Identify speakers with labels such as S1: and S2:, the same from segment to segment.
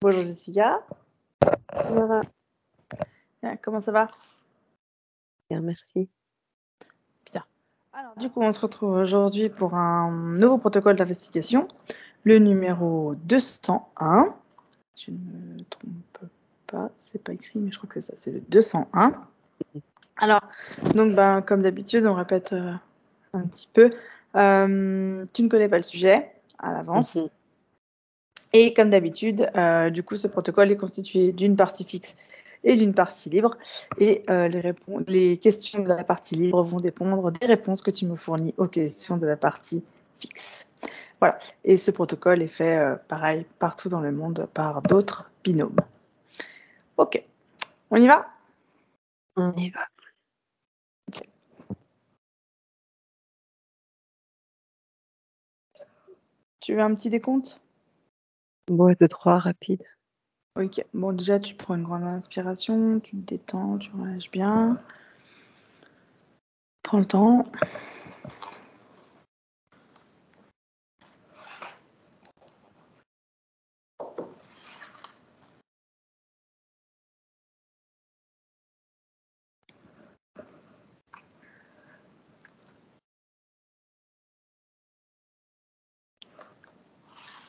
S1: Bonjour Jessica.
S2: Voilà.
S1: Comment ça va?
S2: Bien, merci.
S1: Bien. Alors, du coup, on se retrouve aujourd'hui pour un nouveau protocole d'investigation, le numéro 201. Je ne me trompe pas, c'est pas écrit, mais je crois que c'est ça, c'est le 201. Alors, donc, comme d'habitude, on répète un petit peu. Tu ne connais pas le sujet à l'avance. Et comme d'habitude, du coup, ce protocole est constitué d'une partie fixe et d'une partie libre. Et les questions de la partie libre vont dépendre des réponses que tu me fournis aux questions de la partie fixe. Voilà. Et ce protocole est fait, pareil, partout dans le monde par d'autres binômes. Ok. On y va?
S2: On y va.
S1: Okay. Tu veux un petit décompte?
S2: Bon, 2, 3, rapide.
S1: Ok. Bon, déjà, tu prends une grande inspiration, tu te détends, tu relâches bien. Prends le temps.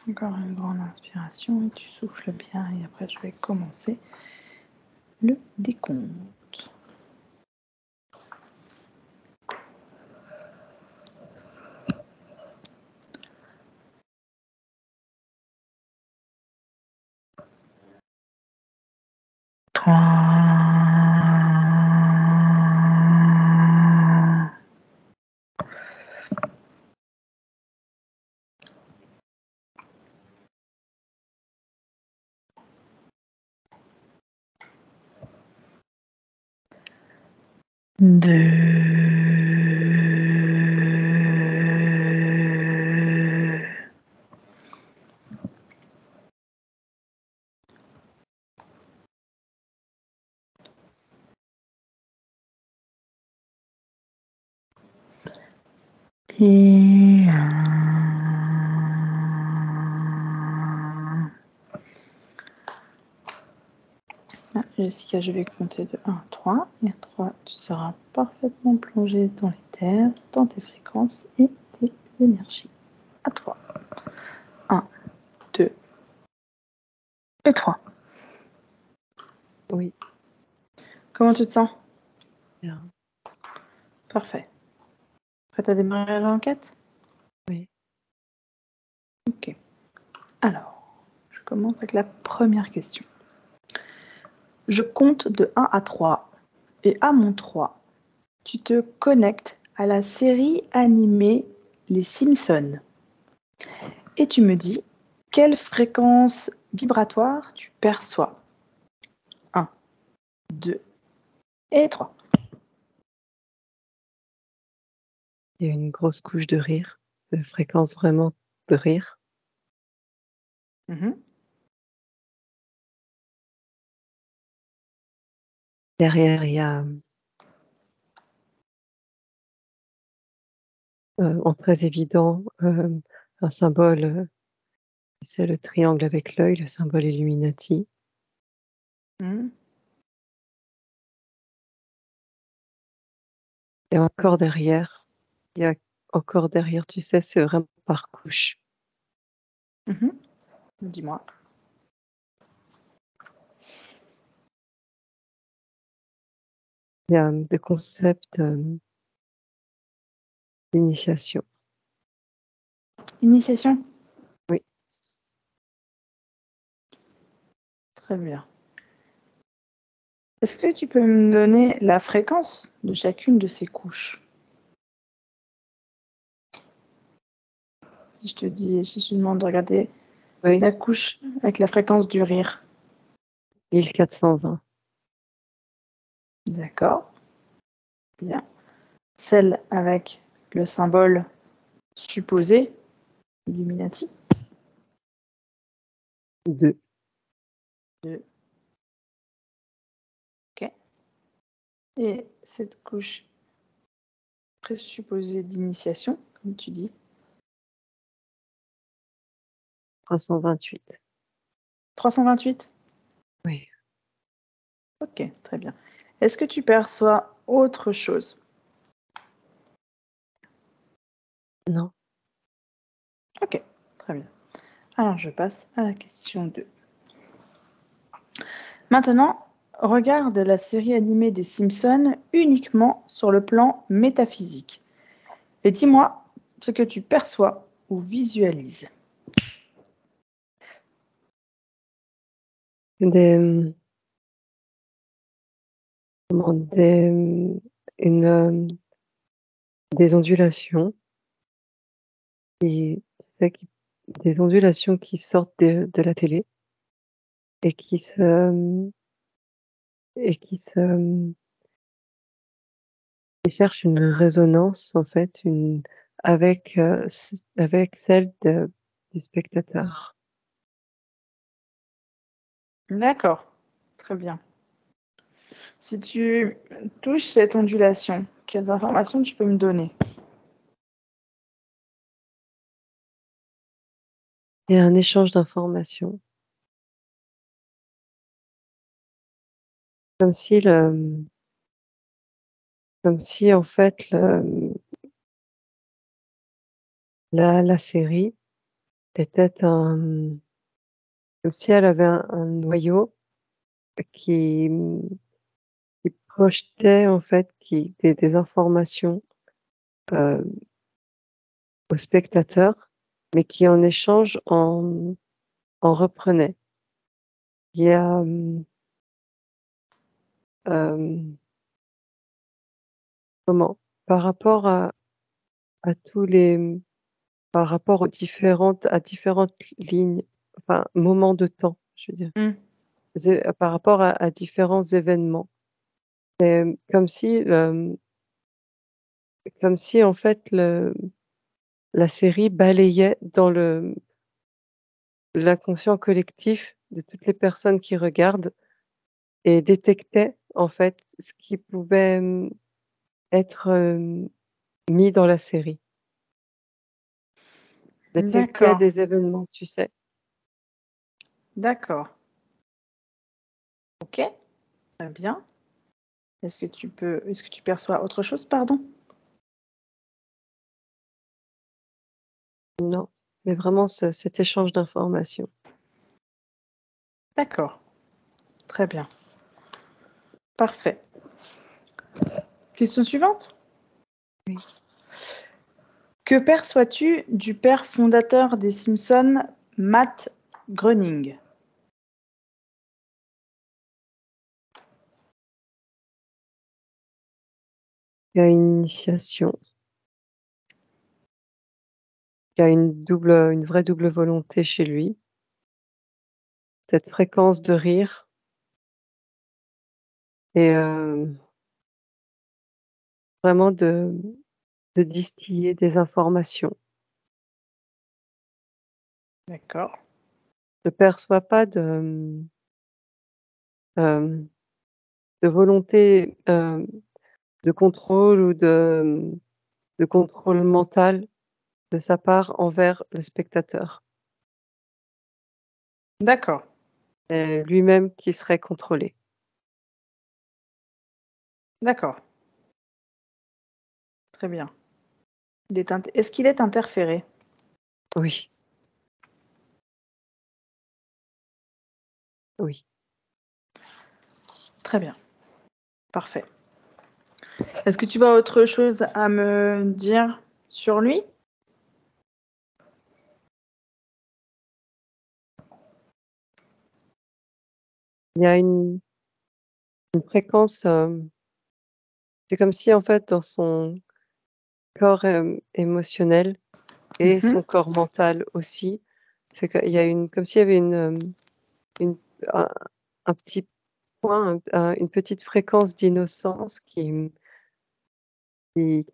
S1: Encore une grande inspiration et tu souffles bien et après je vais commencer le décompte. Et Jessica, je vais compter de 1 à 3. Et à 3, tu seras parfaitement plongé dans les terres, dans tes fréquences et tes énergies. À 3. 1, 2 et 3.
S2: Oui.
S1: Comment tu te sens?
S2: Bien.
S1: Parfait. Prête à démarrer l'enquête?
S2: Oui.
S1: Ok. Alors, je commence avec la première question. Je compte de 1 à 3 et à mon 3, tu te connectes à la série animée Les Simpsons et tu me dis quelle fréquence vibratoire tu perçois. 1, 2 et 3.
S2: Il y a une grosse couche de rire, de fréquence vraiment de rire. Derrière, il y a en très évident un symbole, c'est le triangle avec l'œil, le symbole Illuminati. Et encore derrière, il y a encore derrière, tu sais, c'est vraiment par couche.
S1: Dis-moi.
S2: Il y a des concepts d'initiation.
S1: Initiation?
S2: Oui.
S1: Très bien. Est-ce que tu peux me donner la fréquence de chacune de ces couches? Si je te demande de regarder la couche avec la fréquence du rire.
S2: 1420.
S1: D'accord. Bien. Celle avec le symbole supposé, Illuminati.
S2: 2.
S1: 2. Ok. Et cette couche présupposée d'initiation, comme tu dis.
S2: 328.
S1: 328?
S2: Oui.
S1: Ok, très bien. Est-ce que tu perçois autre chose?
S2: Non.
S1: Ok, très bien. Alors, je passe à la question 2. Maintenant, regarde la série animée des Simpsons uniquement sur le plan métaphysique. Et dis-moi ce que tu perçois ou visualises.
S2: Des, comment, une, des ondulations qui, des ondulations qui sortent de la télé et qui cherchent une résonance en fait, avec celle du spectateur.
S1: D'accord, très bien. Si tu touches cette ondulation, quelles informations tu peux me donner?
S2: Il y a un échange d'informations, comme si le comme si en fait la série était comme si elle avait un noyau qui, qui projetait en fait des informations, heu, au spectateur, mais qui en échange en reprenait. Il y a, comment? Par rapport à tous les, par rapport à différentes lignes, enfin, moments de temps, je veux dire.
S1: Hmm,
S2: Par rapport à différents événements. Comme si, comme si en fait la série balayait dans l'inconscient collectif de toutes les personnes qui regardent et détectait en fait ce qui pouvait, être, mis dans la série. Détectait
S1: d'accord,
S2: des événements, tu sais?
S1: d'accord. Ok, très bien. Est-ce que tu perçois autre chose, pardon?
S2: Non, mais vraiment cet échange d'informations.
S1: D'accord, très bien. Parfait. Question suivante.
S2: Oui.
S1: Que perçois-tu du père fondateur des Simpsons, Matt Groening?
S2: Il y a une initiation, il y a une vraie double volonté chez lui. Cette fréquence de rire et vraiment de distiller des informations.
S1: D'accord,
S2: Je perçois pas hem, de volonté, de contrôle ou de contrôle mental de sa part envers le spectateur.
S1: d'accord,
S2: C'est lui-même qui serait contrôlé.
S1: d'accord, très bien. Est-ce qu'il est interféré?
S2: Oui, oui.
S1: Très bien, parfait. Est-ce que tu as autre chose à me dire sur lui?
S2: Il y a une fréquence, c'est comme si en fait dans son corps, émotionnel et
S1: Mhm.
S2: son corps mental aussi, c'est qu'il y a comme s'il y avait une un un petit point, une petite fréquence d'innocence qui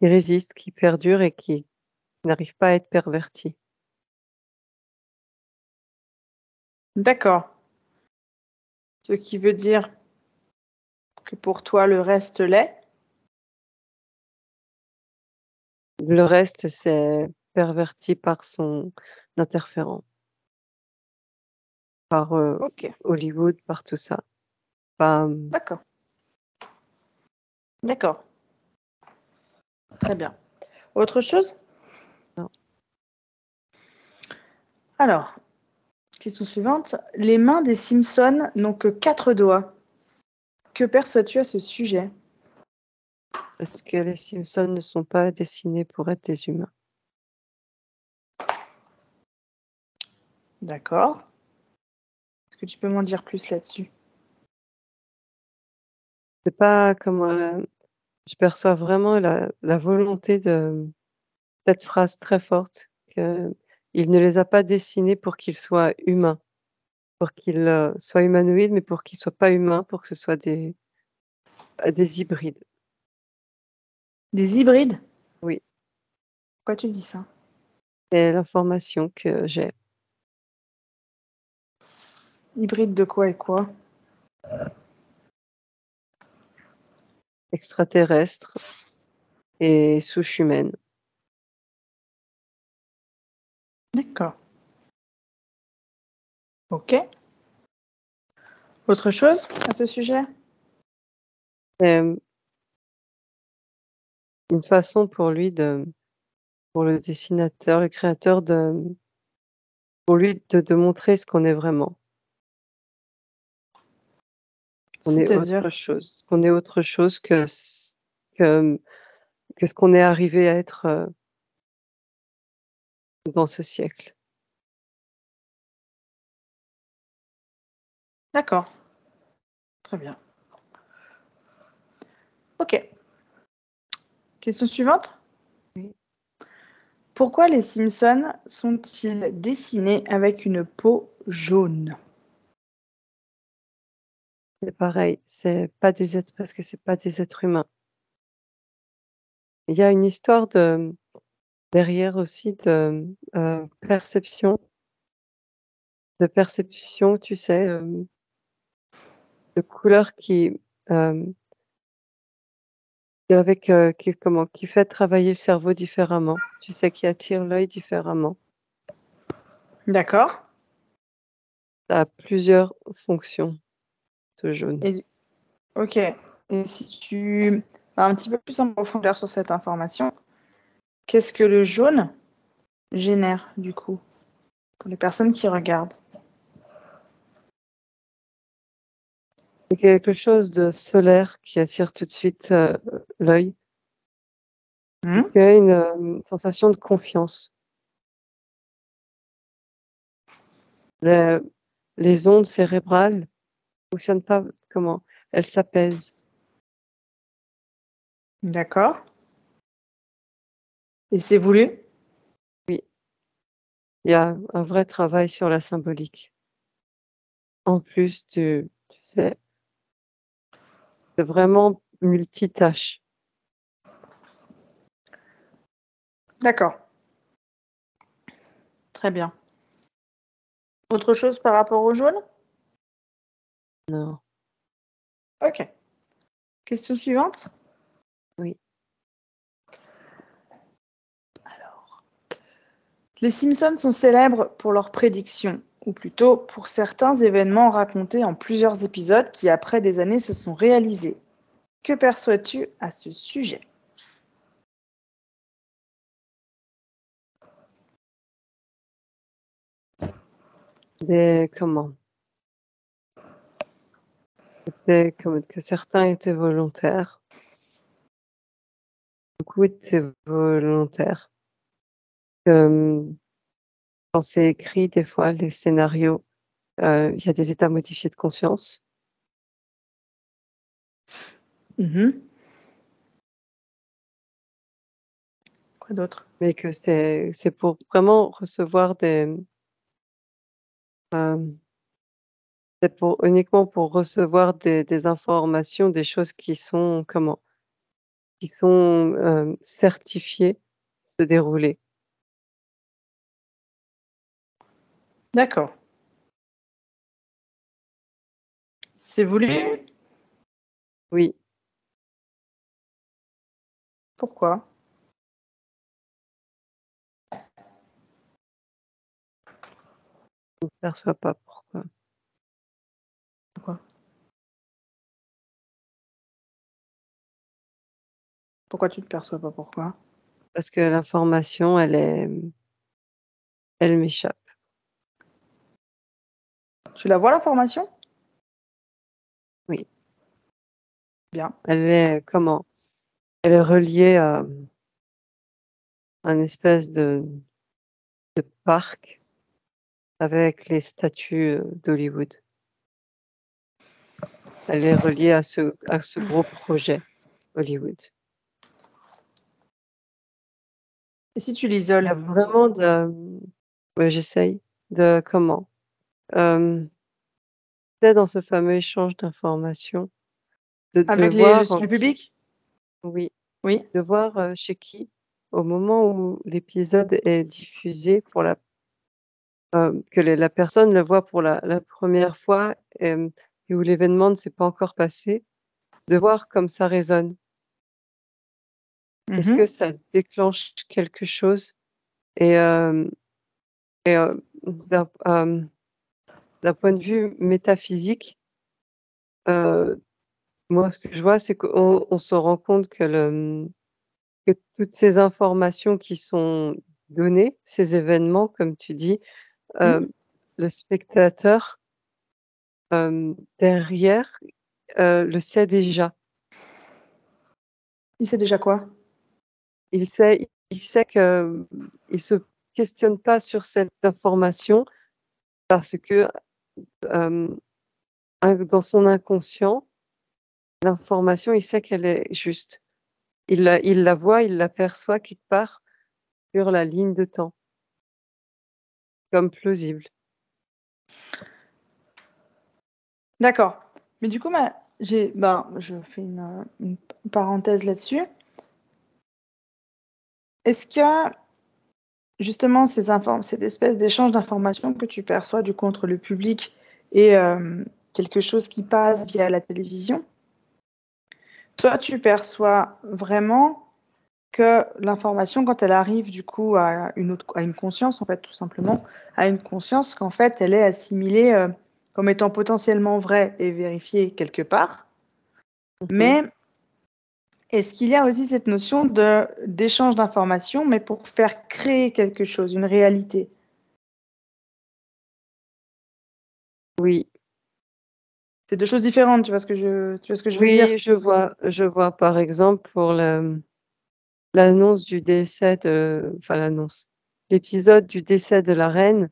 S2: résiste, qui perdure et qui n'arrive pas à être pervertie.
S1: D'accord. Ce qui veut dire que pour toi, le reste l'est?
S2: Le reste, c'est perverti par son interférent, par
S1: Ok,
S2: Hollywood, par tout ça. Pas,
S1: d'accord. D'accord, très bien. Autre chose?
S2: non.
S1: Alors, question suivante. Les mains des Simpsons n'ont que 4 doigts. Que perçois-tu à ce sujet?
S2: Parce que les Simpsons ne sont pas dessinés pour être des humains.
S1: D'accord. Est-ce que tu peux m'en dire plus là-dessus?
S2: C'est pas comment je perçois vraiment la volonté de cette phrase très forte que il ne les a pas dessinés pour qu'ils soient humains, pour qu'ils, soient humanoïdes, mais pour qu'ils soient pas humains, pour que ce soit des hybrides.
S1: Des hybrides?
S2: Oui,
S1: Pourquoi tu dis ça?
S2: c'est l'information que j'ai.
S1: Hybride de quoi et quoi?
S2: Extraterrestres et souches humaines.
S1: D'accord. Ok. Autre chose à ce sujet?
S2: Hem, une façon pour lui pour le dessinateur, le créateur pour lui de montrer ce qu'on est vraiment. On est autre
S1: C'est-à-dire?
S2: chose, qu'on est autre chose que, que ce qu'on est arrivé à être, dans ce siècle.
S1: D'accord. Très bien. Ok. Question suivante.
S2: Oui.
S1: Pourquoi les Simpsons sont-ils dessinés avec une peau jaune?
S2: C'est pareil, c'est pas des êtres parce que c'est pas des êtres humains. Il y a une histoire derrière aussi perception, tu sais, de couleurs hem, avec, qui fait travailler le cerveau différemment. Tu sais, qui attire l'œil différemment.
S1: D'accord.
S2: Ça a plusieurs fonctions, ce jaune.
S1: Et ok. Et si tu vas un petit peu plus en profondeur sur cette information, qu'est-ce que le jaune génère du coup pour les personnes qui regardent?
S2: C'est quelque chose de solaire qui attire tout de suite, l'œil et
S1: Hmm.
S2: qui a une sensation de confiance. Le les ondes cérébrales fonctionnent pas comment? Elles s'apaisent.
S1: D'accord. Et c'est voulu?
S2: Oui, il y a un vrai travail sur la symbolique. En plus tu sais, c'est vraiment multitâche.
S1: D'accord. Très bien. Autre chose par rapport au jaune?
S2: Non,
S1: Ok. Question suivante.
S2: oui.
S1: Les Simpsons sont célèbres pour leurs prédictions, ou plutôt pour certains événements racontés en plusieurs épisodes qui, après des années, se sont réalisés. Que perçois-tu à ce sujet?
S2: Des comment? C'était comme que certains étaient volontaires, beaucoup étaient volontaires. Hem, quand c'est écrit, des fois, les scénarios, il y a des états modifiés de conscience,
S1: Mhm. Quoi d'autre?
S2: mais que c'est pour vraiment recevoir hem, c'est pour uniquement pour recevoir des informations, des choses qui sont comment? Qui sont, certifiées se dérouler.
S1: D'accord. C'est voulu?
S2: Oui,
S1: Pourquoi?
S2: je ne perçois pas pourquoi.
S1: Pourquoi tu ne perçois pas? Pourquoi?
S2: Parce que l'information, elle m'échappe.
S1: Tu la vois l'information?
S2: Oui.
S1: Bien.
S2: Elle est comment? Elle est reliée à un espèce de parc avec les statues, d'Hollywood. Elle est reliée à ce gros projet Hollywood.
S1: Et si tu
S2: Il y a
S1: l'isoles?
S2: vraiment ouais, j'essaye de comment? Tu sais, dans ce fameux échange d'informations, de
S1: Avec les
S2: voir
S1: le public?
S2: oui,
S1: Oui.
S2: de voir, chez qui, au moment où l'épisode est diffusé que la personne le voit pour la 1re fois, et où l'événement ne s'est pas encore passé, de voir comme ça résonne. Est-ce que
S1: Mmh.
S2: ça déclenche quelque chose? Et hem et d'un point de vue métaphysique, heu, moi ce que je vois, c'est qu'on se rend compte que toutes ces informations qui sont données, ces événements comme tu dis,
S1: Mmh.
S2: heu, le spectateur, derrière, le sait déjà.
S1: Il sait déjà quoi?
S2: Il sait que, il se questionne pas sur cette information parce que, hem, dans son inconscient, l'information, il sait qu'elle est juste. Il la voit, il l'aperçoit quelque part sur la ligne de temps, comme plausible.
S1: D'accord. Mais du coup, je fais une parenthèse là-dessus. Est-ce que justement cette espèce d'échange d'informations que tu perçois du coup entre le public et quelque chose qui passe via la télévision, toi tu perçois vraiment que l'information quand elle arrive du coup à une conscience en fait tout simplement, à une conscience qu'en fait elle est assimilée, comme étant potentiellement vraie et vérifiée quelque part,
S2: Mmh.
S1: mais est-ce qu'il y a aussi cette notion de d'échange d'informations, mais pour faire créer quelque chose, une réalité?
S2: Oui,
S1: C'est 2 choses différentes, tu vois ce que je veux dire?
S2: oui, je vois par exemple pour l'annonce du décès enfin l'annonce, l'épisode du décès de la reine,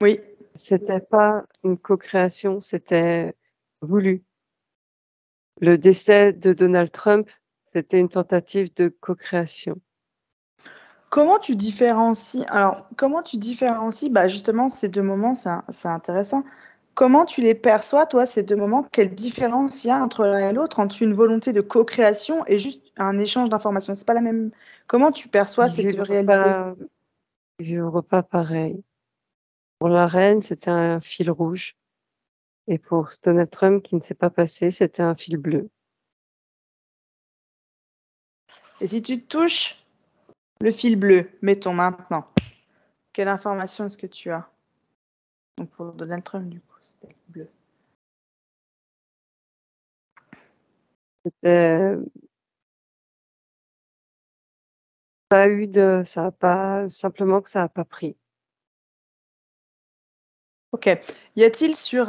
S1: Oui.
S2: c'était pas une co-création, c'était voulu. Le décès de Donald Trump, c'était une tentative de co-création.
S1: Comment tu différencies, bah, justement ces 2 moments, c'est intéressant. Comment tu les perçois toi, ces 2 moments? Quelle différence il y a entre l'un et l'autre, entre une volonté de co-création et juste un échange d'informations? C'est pas la même comment tu perçois
S2: Ils
S1: ces 2
S2: vivrent
S1: réalités?
S2: pas ils vivrent pas pareil. Pour la reine, c'était un fil rouge et pour Donald Trump qui ne s'est pas passé, c'était un fil bleu.
S1: Et si tu touches le fil bleu, mettons maintenant, quelle information est-ce que tu as? Donc pour Donald Trump du coup, c'était bleu.
S2: C'était pas eu de ça a pas simplement que ça a pas pris.
S1: OK. Y a-t-il sur,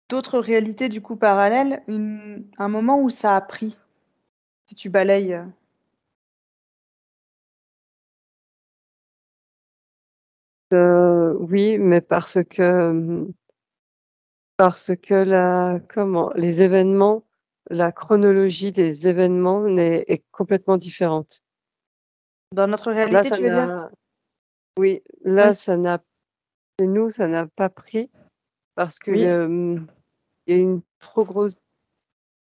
S1: d'autres réalités du coup parallèles, un moment où ça a pris? Si tu balayes,
S2: Oui, mais parce que les événements, la chronologie des événements est complètement différente.
S1: dans notre
S2: Là,
S1: réalité,
S2: ça
S1: tu veux dire?
S2: n'a oui, là,
S1: Oui,
S2: ça n'a chez nous, ça n'a pas pris parce que
S1: oui.
S2: il y a une trop grosse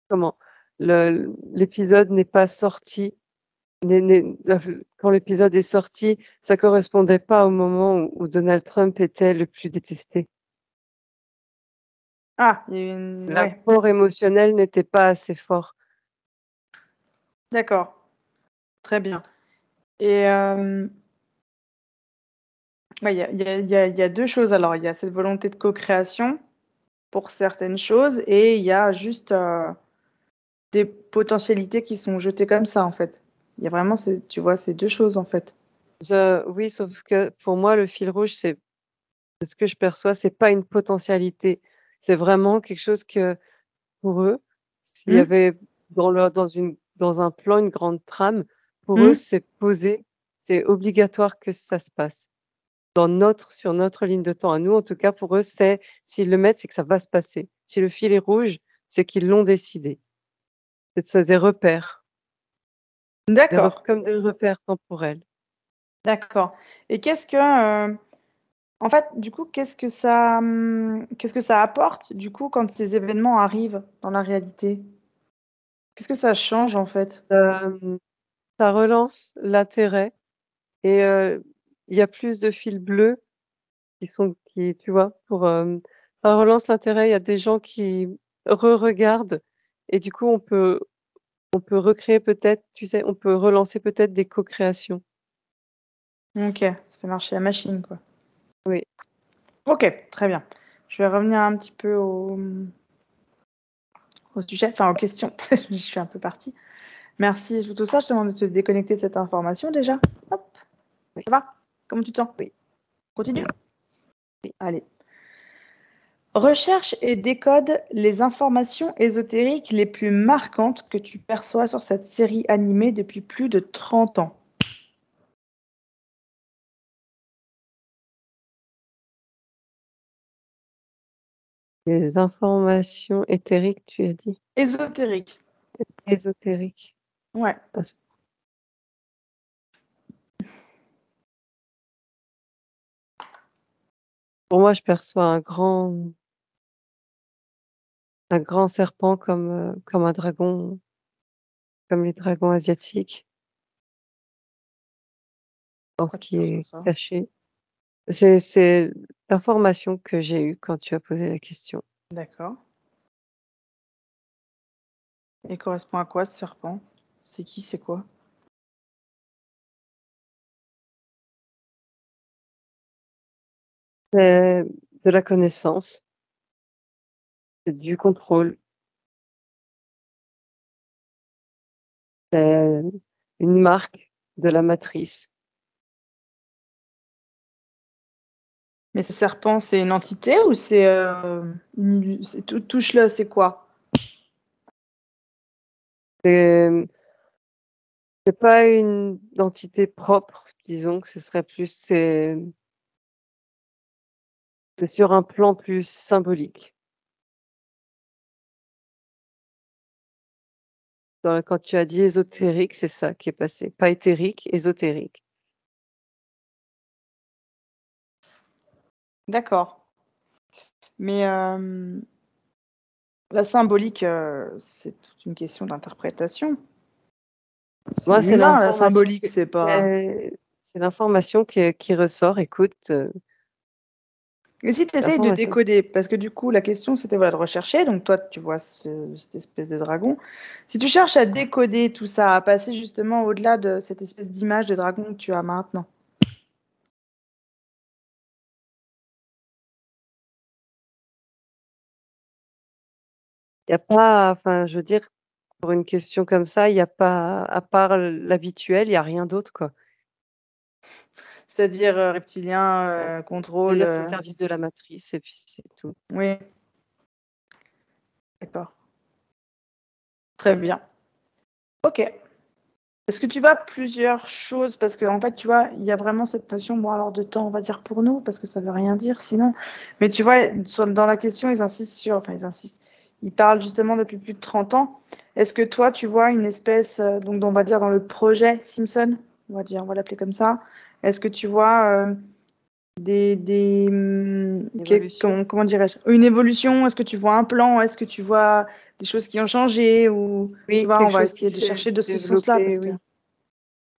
S2: comment? L'épisode n'est pas sorti, quand l'épisode est sorti, ça correspondait pas au moment où Donald Trump était le plus détesté.
S1: Ah, il y a eu une ouais,
S2: L'apport émotionnel n'était pas assez fort.
S1: d'accord, très bien et ouais, il y a 2 choses alors. Il y a cette volonté de co-création pour certaines choses et il y a juste, des potentialités qui sont jetées comme ça, en fait. Il y a vraiment, tu vois, ces deux choses, en fait.
S2: Oui, sauf que pour moi, le fil rouge, c'est de ce que je perçois, c'est pas une potentialité. C'est vraiment quelque chose que, pour eux, s'il y
S1: Hmm.
S2: avait dans un plan, une grande trame, pour eux,
S1: Hmm.
S2: c'est posé, c'est obligatoire que ça se passe. Sur notre ligne de temps à nous, en tout cas, pour eux, c'est s'ils le mettent, c'est que ça va se passer. Si le fil est rouge, c'est qu'ils l'ont décidé. C'est des repères,
S1: D'accord,
S2: comme des repères temporels.
S1: d'accord. Et en fait, du coup, qu'est-ce que ça apporte, du coup, quand ces événements arrivent dans la réalité? Qu'est-ce que ça change, en fait?
S2: Hem, Ça relance l'intérêt et il y a plus de fils bleus qui tu vois? Ça relance l'intérêt. Il y a des gens qui regardent et du coup, on peut recréer peut-être, tu sais, on peut relancer peut-être des co-créations.
S1: Ok, ça fait marcher la machine, quoi.
S2: Oui.
S1: Ok, très bien. Je vais revenir un petit peu au sujet, enfin aux questions. Je suis un peu partie. Merci pour tout ça. Je te demande de te déconnecter de cette information déjà. Hop,
S2: Oui,
S1: ça va? Comment tu te sens?
S2: oui,
S1: Continue.
S2: oui.
S1: Allez. Recherche et décode les informations ésotériques les plus marquantes que tu perçois sur cette série animée depuis plus de 30 ans.
S2: Les informations éthériques, tu as dit?
S1: Ésotérique.
S2: Ésotériques.
S1: Ouais.
S2: Parce pour moi, je perçois un grand serpent comme un dragon, comme les dragons asiatiques, dans ce
S1: Pourquoi tu
S2: qui
S1: perçois
S2: est
S1: ça?
S2: caché. C'est l'information que j'ai eue quand tu as posé la question.
S1: D'accord. Et correspond à quoi ce serpent? C'est qui, c'est quoi?
S2: C'est de la connaissance, c'est du contrôle, c'est une marque de la matrice.
S1: Mais ce serpent, c'est une entité ou c'est touche-le, c'est quoi?
S2: C'est c'est pas une entité propre, disons que ce serait plus c'est sur un plan plus symbolique. Quand tu as dit ésotérique, c'est ça qui est passé. Pas éthérique, ésotérique.
S1: D'accord. Mais la symbolique, c'est toute une question d'interprétation. C'est
S2: Moi, c'est
S1: humain, la
S2: l'information
S1: symbolique,
S2: que
S1: c'est pas.
S2: c'est l'information qui ressort. Écoute,
S1: Et si tu essayes de
S2: l'information
S1: décoder, parce que du coup, la question, c'était voilà, de rechercher, donc toi, tu vois cette espèce de dragon. Si tu cherches à décoder tout ça, à passer justement au-delà de cette espèce d'image de dragon que tu as maintenant.
S2: il y a pas enfin, je veux dire, pour une question comme ça, il y a pas à part l'habituel, il y a rien d'autre, quoi.
S1: C'est-à-dire reptilien, contrôle.
S2: C'est-à-dire, c'est le service de la matrice et puis c'est tout.
S1: Oui, d'accord. Très bien. Ok. Est-ce que tu vois plusieurs choses? Parce qu'en fait, tu vois, il y a vraiment cette notion, bon, alors de temps, on va dire pour nous, parce que ça veut rien dire sinon. Mais tu vois, dans la question, ils insistent, ils parlent justement depuis plus de 30 ans. Est-ce que toi, tu vois une espèce, donc on va dire dans le projet Simpson, on va l'appeler comme ça, est-ce que tu vois
S2: Évolution.
S1: comment dirais-je, une évolution? Est-ce que tu vois un plan? Est-ce que tu vois des choses qui ont changé? Ou, tu
S2: Oui,
S1: vois, on
S2: quelque
S1: va
S2: chose qui
S1: essayer de
S2: s'est
S1: chercher de ce sens-là,
S2: développé,
S1: parce que,
S2: oui.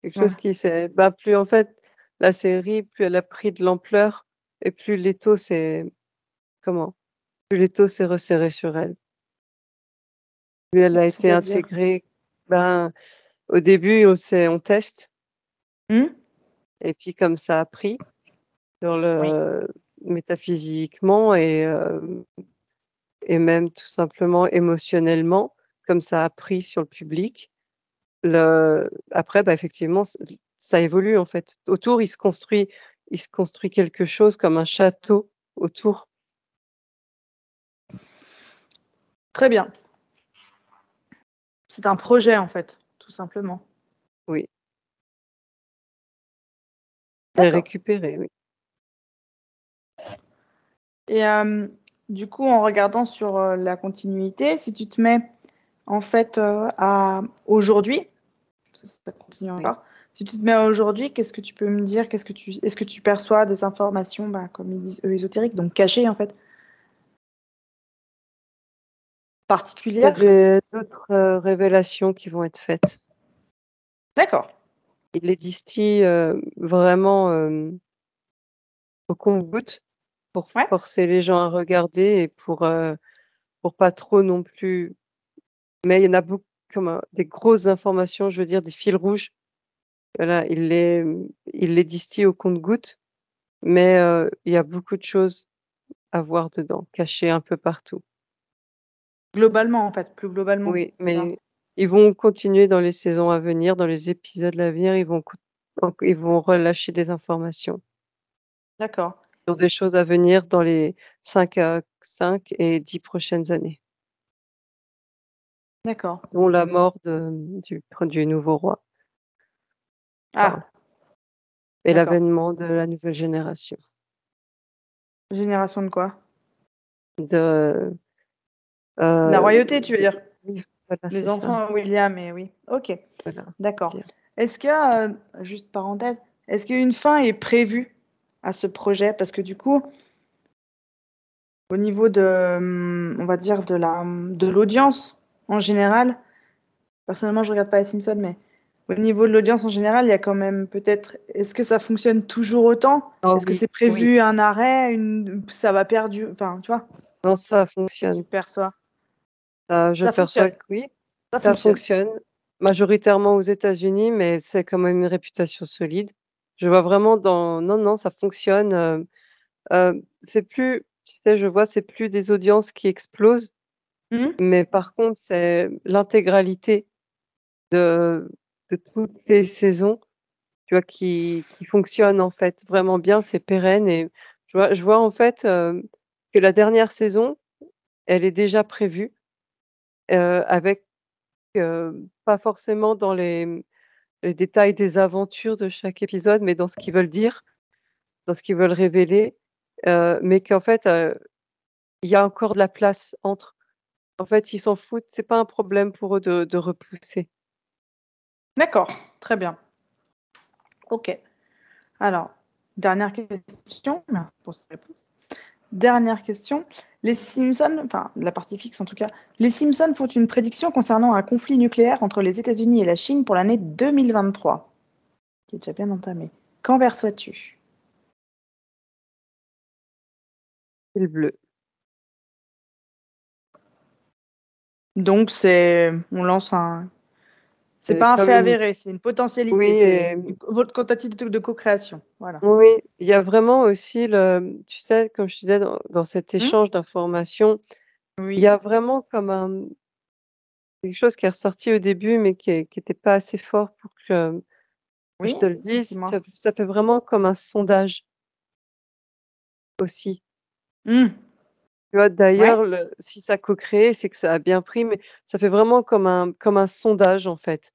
S2: Quelque chose
S1: voilà.
S2: qui s'est bah, plus en fait, la série, plus elle a pris de l'ampleur et plus l'étau s'est comment? Plus l'étau s'est resserré sur elle. Plus elle a été
S1: C'est-à-dire?
S2: intégrée, ben, au début, on teste
S1: Hmm.
S2: et puis comme ça a pris sur
S1: Oui.
S2: le métaphysiquement et même tout simplement émotionnellement, comme ça a pris sur le public, après, effectivement, ça évolue, en fait. Autour, il se construit quelque chose comme un château autour.
S1: Très bien. C'est un projet, en fait, tout simplement.
S2: Oui. Et
S1: D'accord.
S2: récupérer, oui.
S1: Et du coup, en regardant sur la continuité, si tu te mets en fait à aujourd'hui, parce que ça continue
S2: Oui.
S1: encore, si tu te mets à aujourd'hui, qu'est-ce que tu peux me dire? Est-ce que tu perçois des informations, comme ils disent eux, ésotériques, donc cachées en fait,
S2: Il y a
S1: particulières?
S2: d'autres révélations qui vont être faites.
S1: D'accord.
S2: Il les distille vraiment au compte-gouttes pour
S1: Ouais.
S2: forcer les gens à regarder et pour pas trop non plus. Mais il y en a beaucoup comme des grosses informations, je veux dire des fils rouges. Voilà, il les distille au compte-gouttes, mais il y a beaucoup de choses à voir dedans, cachées un peu partout.
S1: Globalement, en fait, plus globalement.
S2: Oui,
S1: C'est ça.
S2: mais ils vont continuer dans les saisons à venir, dans les épisodes à venir, ils vont relâcher des informations
S1: D'accord.
S2: sur des choses à venir dans les 5 et 10 prochaines années,
S1: D'accord.
S2: dont la mort du nouveau roi, Charles,
S1: Ah,
S2: et
S1: d'accord.
S2: l'avènement de la nouvelle génération
S1: Génération de quoi?
S2: de,
S1: La
S2: heu,
S1: royauté, tu veux dire?
S2: oui, voilà, c'est
S1: Les
S2: ça,
S1: enfants William et oui. Ok.
S2: voilà,
S1: D'accord.
S2: dire.
S1: Est-ce que, juste parenthèse, est-ce qu'une fin est prévue à ce projet? Parce que du coup, au niveau de, on va dire, de l'audience en général, personnellement, je regarde pas les Simpsons, mais au niveau de l'audience en général, il y a quand même peut-être, est-ce que ça fonctionne toujours autant?
S2: Ah
S1: Est-ce que
S2: oui,
S1: c'est
S2: oui,
S1: prévu un arrêt, ça va perdu, enfin, tu vois,
S2: non, ça
S1: que tu
S2: fonctionne.
S1: perçois?
S2: Je
S1: Ça
S2: perçois
S1: fonctionne,
S2: que oui,
S1: ça
S2: ça
S1: fonctionne.
S2: fonctionne majoritairement aux États-Unis, mais c'est quand même une réputation solide. Je vois vraiment non, non, ça fonctionne, c'est plus tu sais, je vois, c'est plus des audiences qui explosent,
S1: Mhm.
S2: mais par contre, c'est l'intégralité de toutes les saisons, tu vois, qui fonctionne, en fait, vraiment bien, c'est pérenne et je vois, en fait, que la dernière saison, elle est déjà prévue, avec, pas forcément dans les détails des aventures de chaque épisode, mais dans ce qu'ils veulent dire, dans ce qu'ils veulent révéler, mais qu'en fait, il y a encore de la place entre. En fait, ils s'en foutent, c'est pas un problème pour eux de repousser.
S1: D'accord, très bien. Ok. Alors, dernière question. Merci pour cette réponse. Dernière question. Les Simpsons, enfin la partie fixe en tout cas, les Simpsons font une prédiction concernant un conflit nucléaire entre les États-Unis et la Chine pour l'année 2023, qui est déjà bien entamée. Qu'en perçois-tu?
S2: C'est le bleu.
S1: Donc on lance un, c'est
S2: C'est
S1: pas un
S2: comme
S1: fait
S2: une
S1: avéré, c'est une
S2: oui
S1: potentialité, c'est
S2: et
S1: votre tentative de co-création, voilà.
S2: oui, il y a vraiment aussi tu sais, comme je te disais dans cet
S1: Hmm.
S2: échange d'informations, il y
S1: Oui,
S2: a vraiment comme quelque chose qui est ressorti au début, mais qui était pas assez fort pour que je
S1: oui,
S2: te le dise.
S1: dis-moi.
S2: Ça fait vraiment comme un sondage aussi.
S1: Hmm.
S2: Tu vois?
S1: Ouais,
S2: D'ailleurs, si ça a co-créé, c'est que ça a bien pris, mais ça fait vraiment comme un sondage, en fait.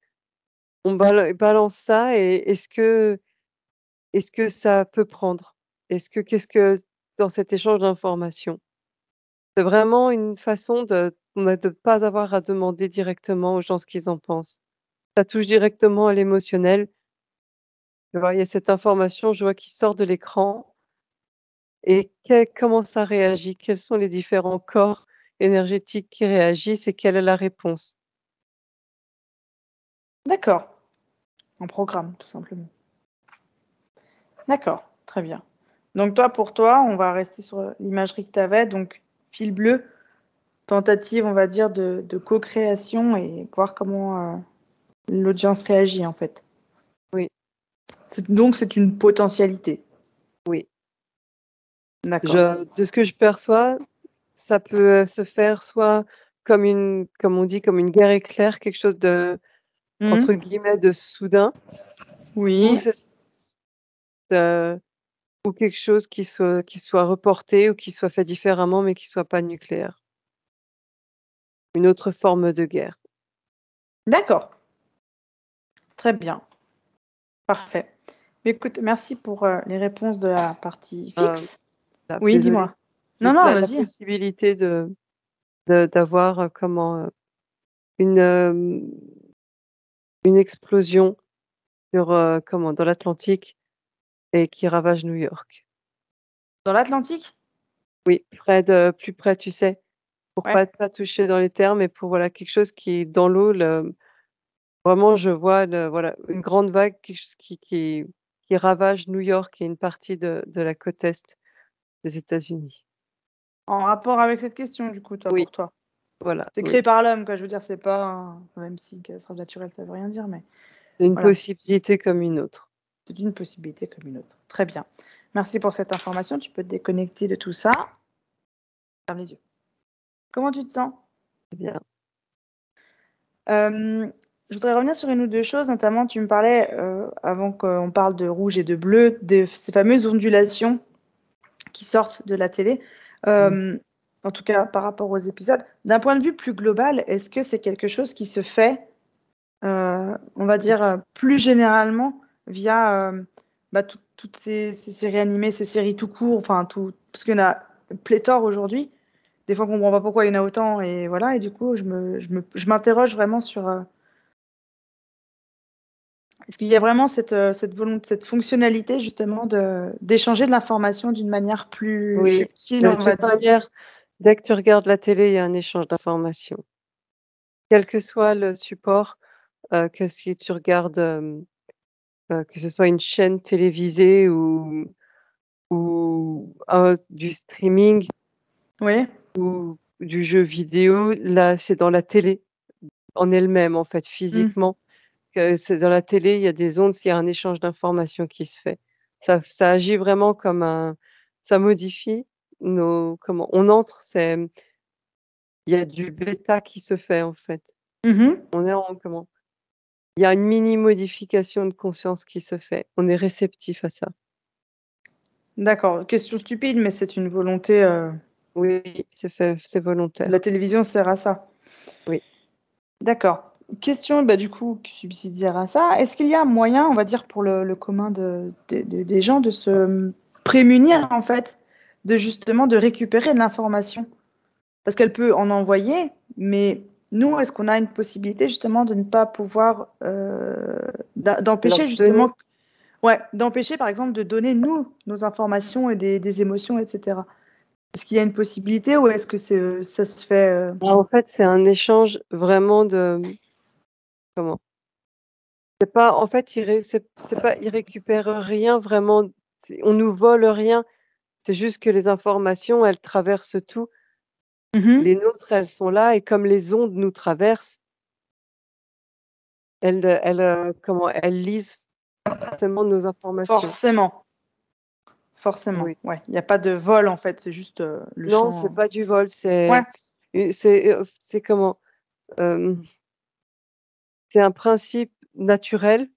S2: On balance ça et est-ce que ça peut prendre? Qu'est-ce que dans cet échange d'informations? C'est vraiment une façon de pas avoir à demander directement aux gens ce qu'ils en pensent. Ça touche directement à l'émotionnel. Tu vois? Il y a cette information, je vois qui sort de l'écran et comment ça réagit? Quels sont les différents corps énergétiques qui réagissent et quelle est la réponse?
S1: d'accord. Un programme, tout simplement. D'accord, très bien. Donc toi, pour toi, on va rester sur l'imagerie que tu avais, donc fil bleu, tentative, on va dire, de co-création et voir comment l'audience réagit, en fait.
S2: Oui,
S1: Donc c'est une potentialité.
S2: oui.
S1: D'accord.
S2: De ce que je perçois, ça peut se faire soit comme on dit, comme une guerre éclair, quelque chose de, entre
S1: Mhm.
S2: guillemets, de soudain, ou
S1: Oui.
S2: heu, ou quelque chose qui soit reporté ou qui soit fait différemment, mais qui soit pas nucléaire. Une autre forme de guerre.
S1: D'accord. Très bien. Parfait. Mais écoute, merci pour les réponses de la partie
S2: Heu,
S1: fixe. Oui,
S2: Désolée,
S1: dis-moi. Non, non,
S2: la
S1: vas-y.
S2: possibilité d'avoir, une, une explosion dans l'Atlantique et qui ravage New York.
S1: Dans l'Atlantique?
S2: Oui, plus près, tu sais, pour
S1: Ouais.
S2: pas toucher dans les terres, mais pour voilà, quelque chose qui est dans l'eau, vraiment je vois une grande vague, quelque chose qui ravage New York et une partie de la côte est des États-Unis.
S1: En rapport avec cette question, du coup, toi,
S2: Oui,
S1: pour toi.
S2: voilà,
S1: C'est
S2: oui.
S1: créé par l'homme, quoi. Je veux dire, c'est pas même si une catastrophe naturelle, ça veut rien dire, mais
S2: C'est une
S1: voilà.
S2: possibilité comme une autre.
S1: C'est une possibilité comme une autre. Très bien. Merci pour cette information. Tu peux te déconnecter de tout ça. Ferme les yeux. Comment tu te sens?
S2: C'est bien.
S1: Je voudrais revenir sur une ou deux choses, notamment tu me parlais, avant qu'on parle de rouge et de bleu, de ces fameuses ondulations qui sortent de la télé.
S2: Mmh.
S1: En tout cas, par rapport aux épisodes. D'un point de vue plus global, est-ce que c'est quelque chose qui se fait, on va dire, plus généralement via, bah, toutes ces séries animées, ces séries tout court, enfin tout parce qu'il y en a pléthore aujourd'hui. Des fois, on comprend pas pourquoi il y en a autant et voilà et du coup, je m'interroge vraiment sur, est-ce qu'il y a vraiment cette volonté, cette fonctionnalité justement d'échanger de l'information d'une manière plus
S2: Oui,
S1: subtile,
S2: de
S1: on va
S2: toute
S1: dire?
S2: manière, dès que tu regardes la télé, il y a un échange d'informations. Quel que soit le support, que si tu regardes, que ce soit une chaîne télévisée ou du streaming
S1: Oui?
S2: ou du jeu vidéo, là, c'est dans la télé en elle-même, en fait,
S1: Mmh.
S2: physiquement, que c'est dans la télé, il y a des ondes, il y a un échange d'informations qui se fait. Ça agit vraiment comme ça modifie on entre, il y a du bêta qui se fait, en fait.
S1: Mmh.
S2: On est en comment? Il y a une mini modification de conscience qui se fait. On est réceptif à ça.
S1: D'accord. Question stupide, mais c'est une volonté,
S2: Oui, c'est
S1: la
S2: volontaire.
S1: télévision sert à ça.
S2: Oui.
S1: D'accord. Question, bah, du coup, subsidiaire à ça, est-ce qu'il y a un moyen, on va dire, pour le commun des gens de se, prémunir, en fait, de justement de récupérer de l'information? Parce qu'elle peut en envoyer, mais nous, est-ce qu'on a une possibilité justement de ne pas pouvoir,
S2: De leur
S1: d'empêcher
S2: donner
S1: justement, ouais, d'empêcher par exemple de donner nous nos informations et des émotions, etc. Est-ce qu'il y a une possibilité ou est-ce que ça se fait
S2: en fait, c'est un échange vraiment de comment? C'est pas en fait, c'est pas ils récupèrent rien vraiment, on nous vole rien, c'est juste que les informations, elles traversent tout.
S1: mhm.
S2: Les nôtres, elles sont là et comme les ondes nous traversent, elles lisent forcément nos informations.
S1: Forcément, forcément,
S2: Oui.
S1: ouais. Il n'y a pas de vol en fait, c'est juste le
S2: Non, c'est
S1: champ.
S2: pas du vol,
S1: Ouais.
S2: c'est comment? Hem, c'est un principe naturel,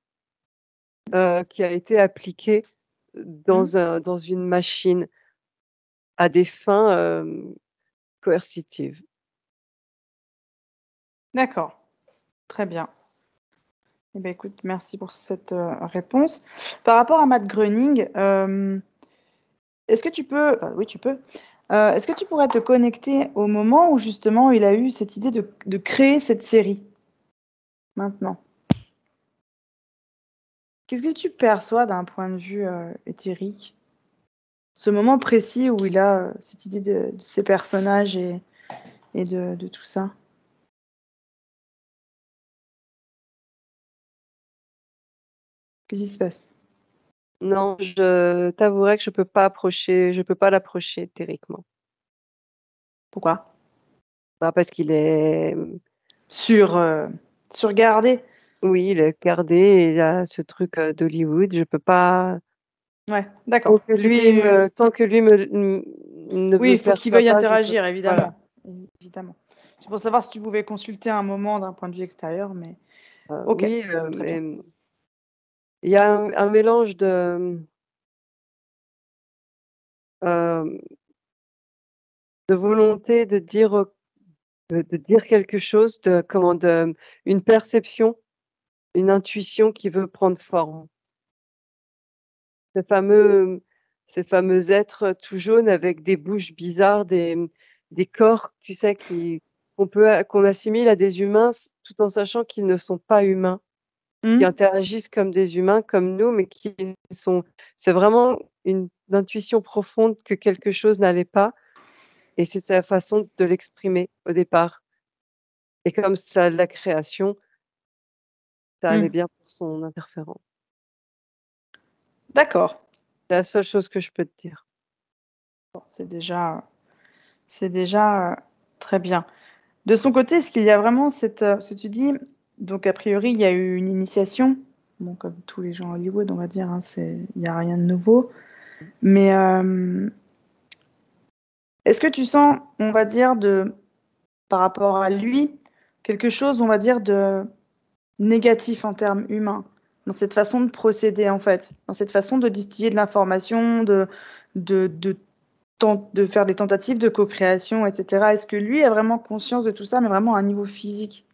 S2: qui a été appliqué
S1: Mhm.
S2: dans une machine à des fins, coercitives.
S1: D'accord, très bien. Eh ben, écoute, merci pour cette réponse. Par rapport à Matt Groening, est-ce que tu peux, enfin, oui, tu peux, est-ce que tu pourrais te connecter au moment où justement il a eu cette idée de créer cette série maintenant? Qu'est-ce que tu perçois d'un point de vue éthérique? Ce moment précis où il a cette idée de ces personnages et de tout ça. Qu'est-ce qui se passe?
S2: Non, je t'avouerai que je peux pas l'approcher éthériquement.
S1: Pourquoi?
S2: Bah, parce qu'il est,
S1: Sur, surgardé?
S2: oui, il est gardé et il a ce truc, d'Hollywood, je peux pas
S1: Ouais, d'accord. C'était
S2: tant que lui ne
S1: oui,
S2: me
S1: il faut qu'il
S2: perçoit
S1: veuille
S2: pas, je peux
S1: interagir
S2: voilà.
S1: évidemment, évidemment. C'est pour savoir si tu pouvais consulter un moment d'un point de vue extérieur, mais ok,
S2: Oui,
S1: très bien.
S2: mais il y a un mélange hem, de volonté de dire, de dire quelque chose, une perception, une intuition qui veut prendre forme. Ces fameux ces fameux êtres tout jaunes avec des bouches bizarres, des corps, tu sais, qu'on assimile à des humains tout en sachant qu'ils ne sont pas humains, qui
S1: Hmm.
S2: interagissent comme des humains, comme nous, mais qui sont c'est vraiment une intuition profonde que quelque chose n'allait pas et c'est sa façon de l'exprimer au départ et comme ça la création, ça allait
S1: Hmm.
S2: bien pour son interférent.
S1: D'accord.
S2: C'est la seule chose que je peux te dire.
S1: Bon, c'est déjà très bien. De son côté, est-ce qu'il y a vraiment ce que tu dis, donc a priori, il y a eu une initiation, bon, comme tous les gens à Hollywood, on va dire, hein, il n'y a rien de nouveau, mais est-ce que tu sens, on va dire, par rapport à lui, quelque chose, on va dire, de négatif en termes humains, dans cette façon de procéder, en fait, dans cette façon de distiller de l'information, de de faire des tentatives de co-création, etc. Est-ce que lui a vraiment conscience de tout ça, mais vraiment à un niveau physique?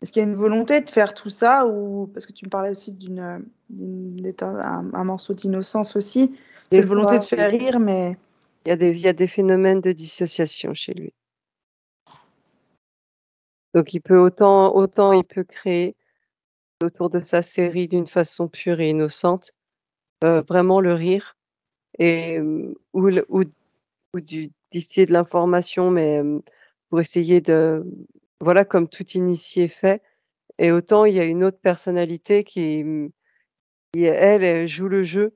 S1: Est-ce qu'il y a une volonté de faire tout ça ou parce que tu me parlais aussi un morceau d'innocence aussi,
S2: Des
S1: cette volonté de
S2: fois, oui,
S1: faire rire, mais
S2: il y a des phénomènes de dissociation chez lui. Donc il peut autant il peut créer autour de sa série d'une façon pure et innocente, vraiment le rire et ou distiller de l'information, mais pour essayer de voilà, comme tout initié fait et autant il y a une autre personnalité qui elle, joue le jeu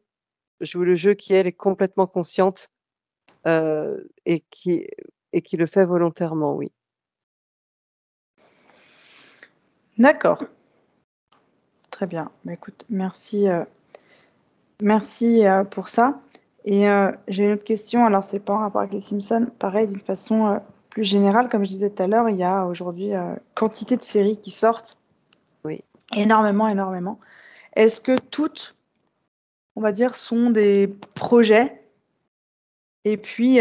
S2: qui elle est complètement consciente, heu et qui et qui le fait volontairement, oui.
S1: d'accord, très bien. Bah, écoute, merci, pour ça et j'ai une autre question, alors c'est pas en rapport avec les Simpsons, pareil d'une façon, plus générale, comme je disais tout à l'heure, il y a aujourd'hui, quantité de séries qui sortent,
S2: Oui.
S1: énormément, énormément. Est-ce que toutes, on va dire, sont des projets et puis,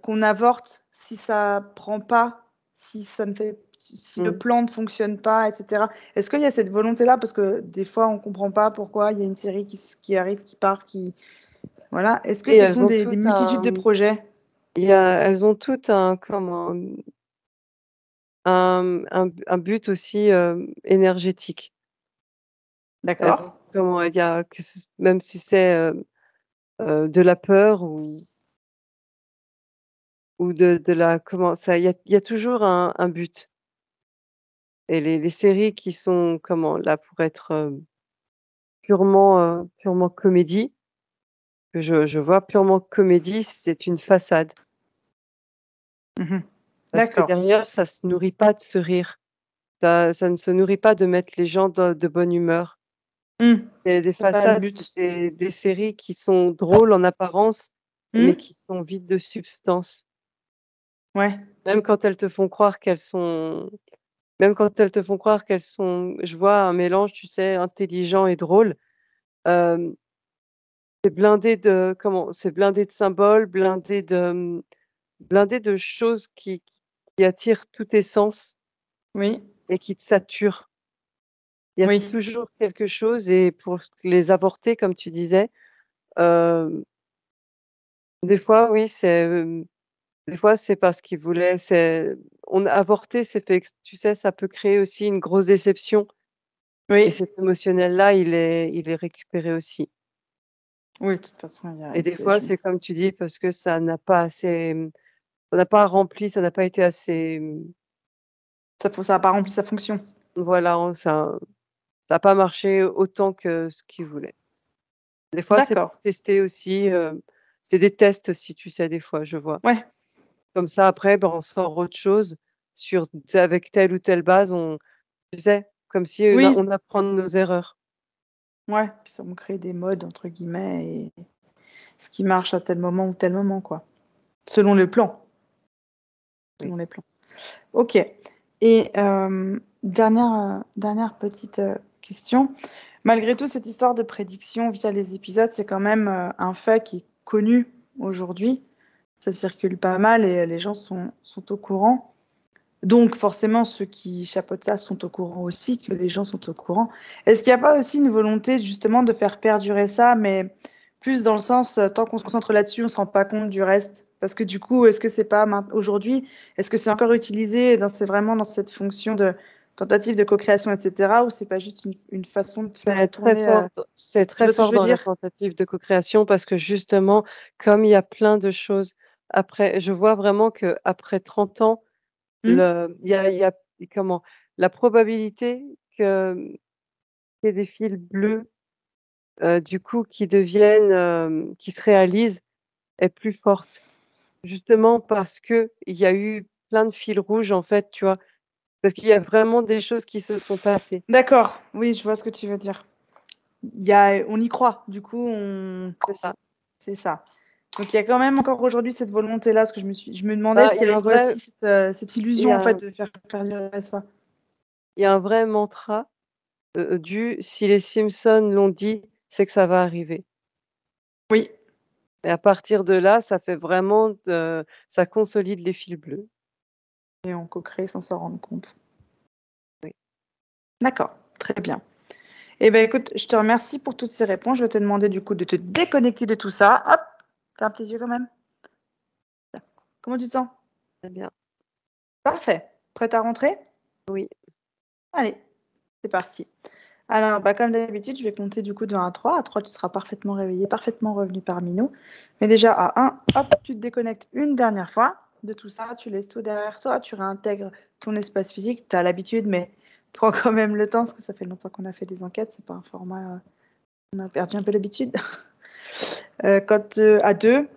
S1: qu'on avorte si ça prend pas, si ça ne fait si le
S2: Mmh.
S1: plan ne fonctionne pas et cetera. Est-ce qu'il y a cette volonté-là? Parce que des fois, on comprend pas pourquoi il y a une série qui arrive, qui part, qui voilà. Est-ce que
S2: Et
S1: ce
S2: elles
S1: sont
S2: ont
S1: des
S2: toutes
S1: multitudes de projets?
S2: elles ont toutes un comment? Un but aussi, énergétique. Elles
S1: D'accord.
S2: ont comment? Il y a que ce même si c'est, de la peur ou de la comment ça il y a toujours un but et les séries qui sont comment? Là pour être, purement comédie, que je vois purement comédie, c'est une façade.
S1: Mmh.
S2: Parce que
S1: D'accord.
S2: derrière, ça se nourrit pas de ce rire. Ça ne se nourrit pas de mettre les gens de bonne humeur.
S1: Mmh.
S2: C'est des
S1: C'est pas le
S2: façades, c'est
S1: but.
S2: des séries qui sont drôles en apparence, mais
S1: Mmh.
S2: qui sont vides de substance.
S1: Ouais.
S2: Même quand elles te font croire qu'elles sont même quand elles te font croire qu'elles sont je vois un mélange, tu sais, intelligent et drôle, hem, c'est blindé de comment? C'est blindé de symboles, blindé de choses qui attirent tous tes sens
S1: Oui.
S2: et qui te saturent. Il y a
S1: Oui.
S2: toujours quelque chose et pour les apporter comme tu disais, hem, des fois oui, des fois c'est parce qu'ils voulaient c'est on a avorté, c'est fait ex tu sais, ça peut créer aussi une grosse déception et
S1: Oui.
S2: cet émotionnel-là, il est récupéré aussi
S1: Oui, de toute façon,
S2: et des
S1: c'est
S2: fois, c'est comme tu dis, parce que ça n'a pas assez, ça n'a pas rempli, ça n'a pas été assez,
S1: ça a pas rempli sa fonction.
S2: voilà, ça a pas marché autant que ce qu'ils voulaient. Des fois, c'est
S1: D'accord.
S2: pour tester aussi, c'est des tests aussi, tu sais, des fois, je vois.
S1: Ouais.
S2: Comme ça, après, ben, on sort autre chose sur tu sais, avec telle ou telle base, tu sais, comme si,
S1: Oui.
S2: on apprend de nos erreurs.
S1: Ouais, puis ça me crée des «modes» entre guillemets et ce qui marche à tel moment ou tel moment, quoi. Selon les plans,
S2: Oui.
S1: selon les plans. Ok. Et dernière petite question. Malgré tout, cette histoire de prédiction via les épisodes, c'est quand même un fait qui est connu aujourd'hui. Ça circule pas mal et les gens sont au courant. Donc forcément, ceux qui chapeautent ça sont au courant aussi, que les gens sont au courant. Est-ce qu'il n'y a pas aussi une volonté justement de faire perdurer ça, mais plus dans le sens, tant qu'on se concentre là-dessus, on ne se rend pas compte du reste? Parce que du coup, est-ce que c'est pas aujourd'hui, est-ce que c'est encore utilisé c'est vraiment dans cette fonction de tentative de co-création, etc., ou c'est pas juste une façon de faire tourner,
S2: C'est
S1: tu
S2: très
S1: vois ce que je
S2: fort
S1: veux
S2: dans la
S1: dire?
S2: tentative de co-création parce que justement, comme il y a plein de choses après, je vois vraiment que après 30 ans,
S1: Hmm.
S2: il y a comment? La probabilité que qu'il y ait des fils bleus, du coup, qui se réalisent est plus forte. Justement parce que il y a eu plein de fils rouges, en fait, tu vois? Parce qu'il y a vraiment des choses qui se sont passées.
S1: D'accord, oui, je vois ce que tu veux dire. On y croit, du coup,
S2: C'est ça.
S1: c'est ça. Donc il y a quand même encore aujourd'hui cette volonté-là, parce que je me demandais
S2: Bah, il y
S1: s'il y
S2: a un
S1: avait pas
S2: vrai
S1: aussi cette
S2: il y
S1: illusion en
S2: a
S1: fait de faire perdurer ça.
S2: il y a un vrai mantra, du «Si les Simpsons l'ont dit, c'est que ça va arriver»
S1: Oui,
S2: et à partir de là, ça fait vraiment ça consolide les fils bleus.
S1: et on co-crée sans s'en rendre compte.
S2: Oui.
S1: D'accord, très bien. Eh ben écoute, je te remercie pour toutes ces réponses. Je vais te demander du coup de te déconnecter de tout ça. Hop, ferme tes yeux quand même. Comment tu te sens?
S2: Très bien.
S1: Parfait. Prête à rentrer?
S2: Oui.
S1: Allez, c'est parti. Alors, bah, comme d'habitude, je vais compter du coup de 1 à 3. À 3, tu seras parfaitement réveillé, parfaitement revenu parmi nous. Mais déjà, à 1, hop, tu te déconnectes une dernière fois de tout ça. Tu laisses tout derrière toi, tu réintègres ton espace physique. Tu as l'habitude, mais prends quand même le temps, parce que ça fait longtemps qu'on a fait des enquêtes. C'est pas un format. On a perdu un peu l'habitude. À 2,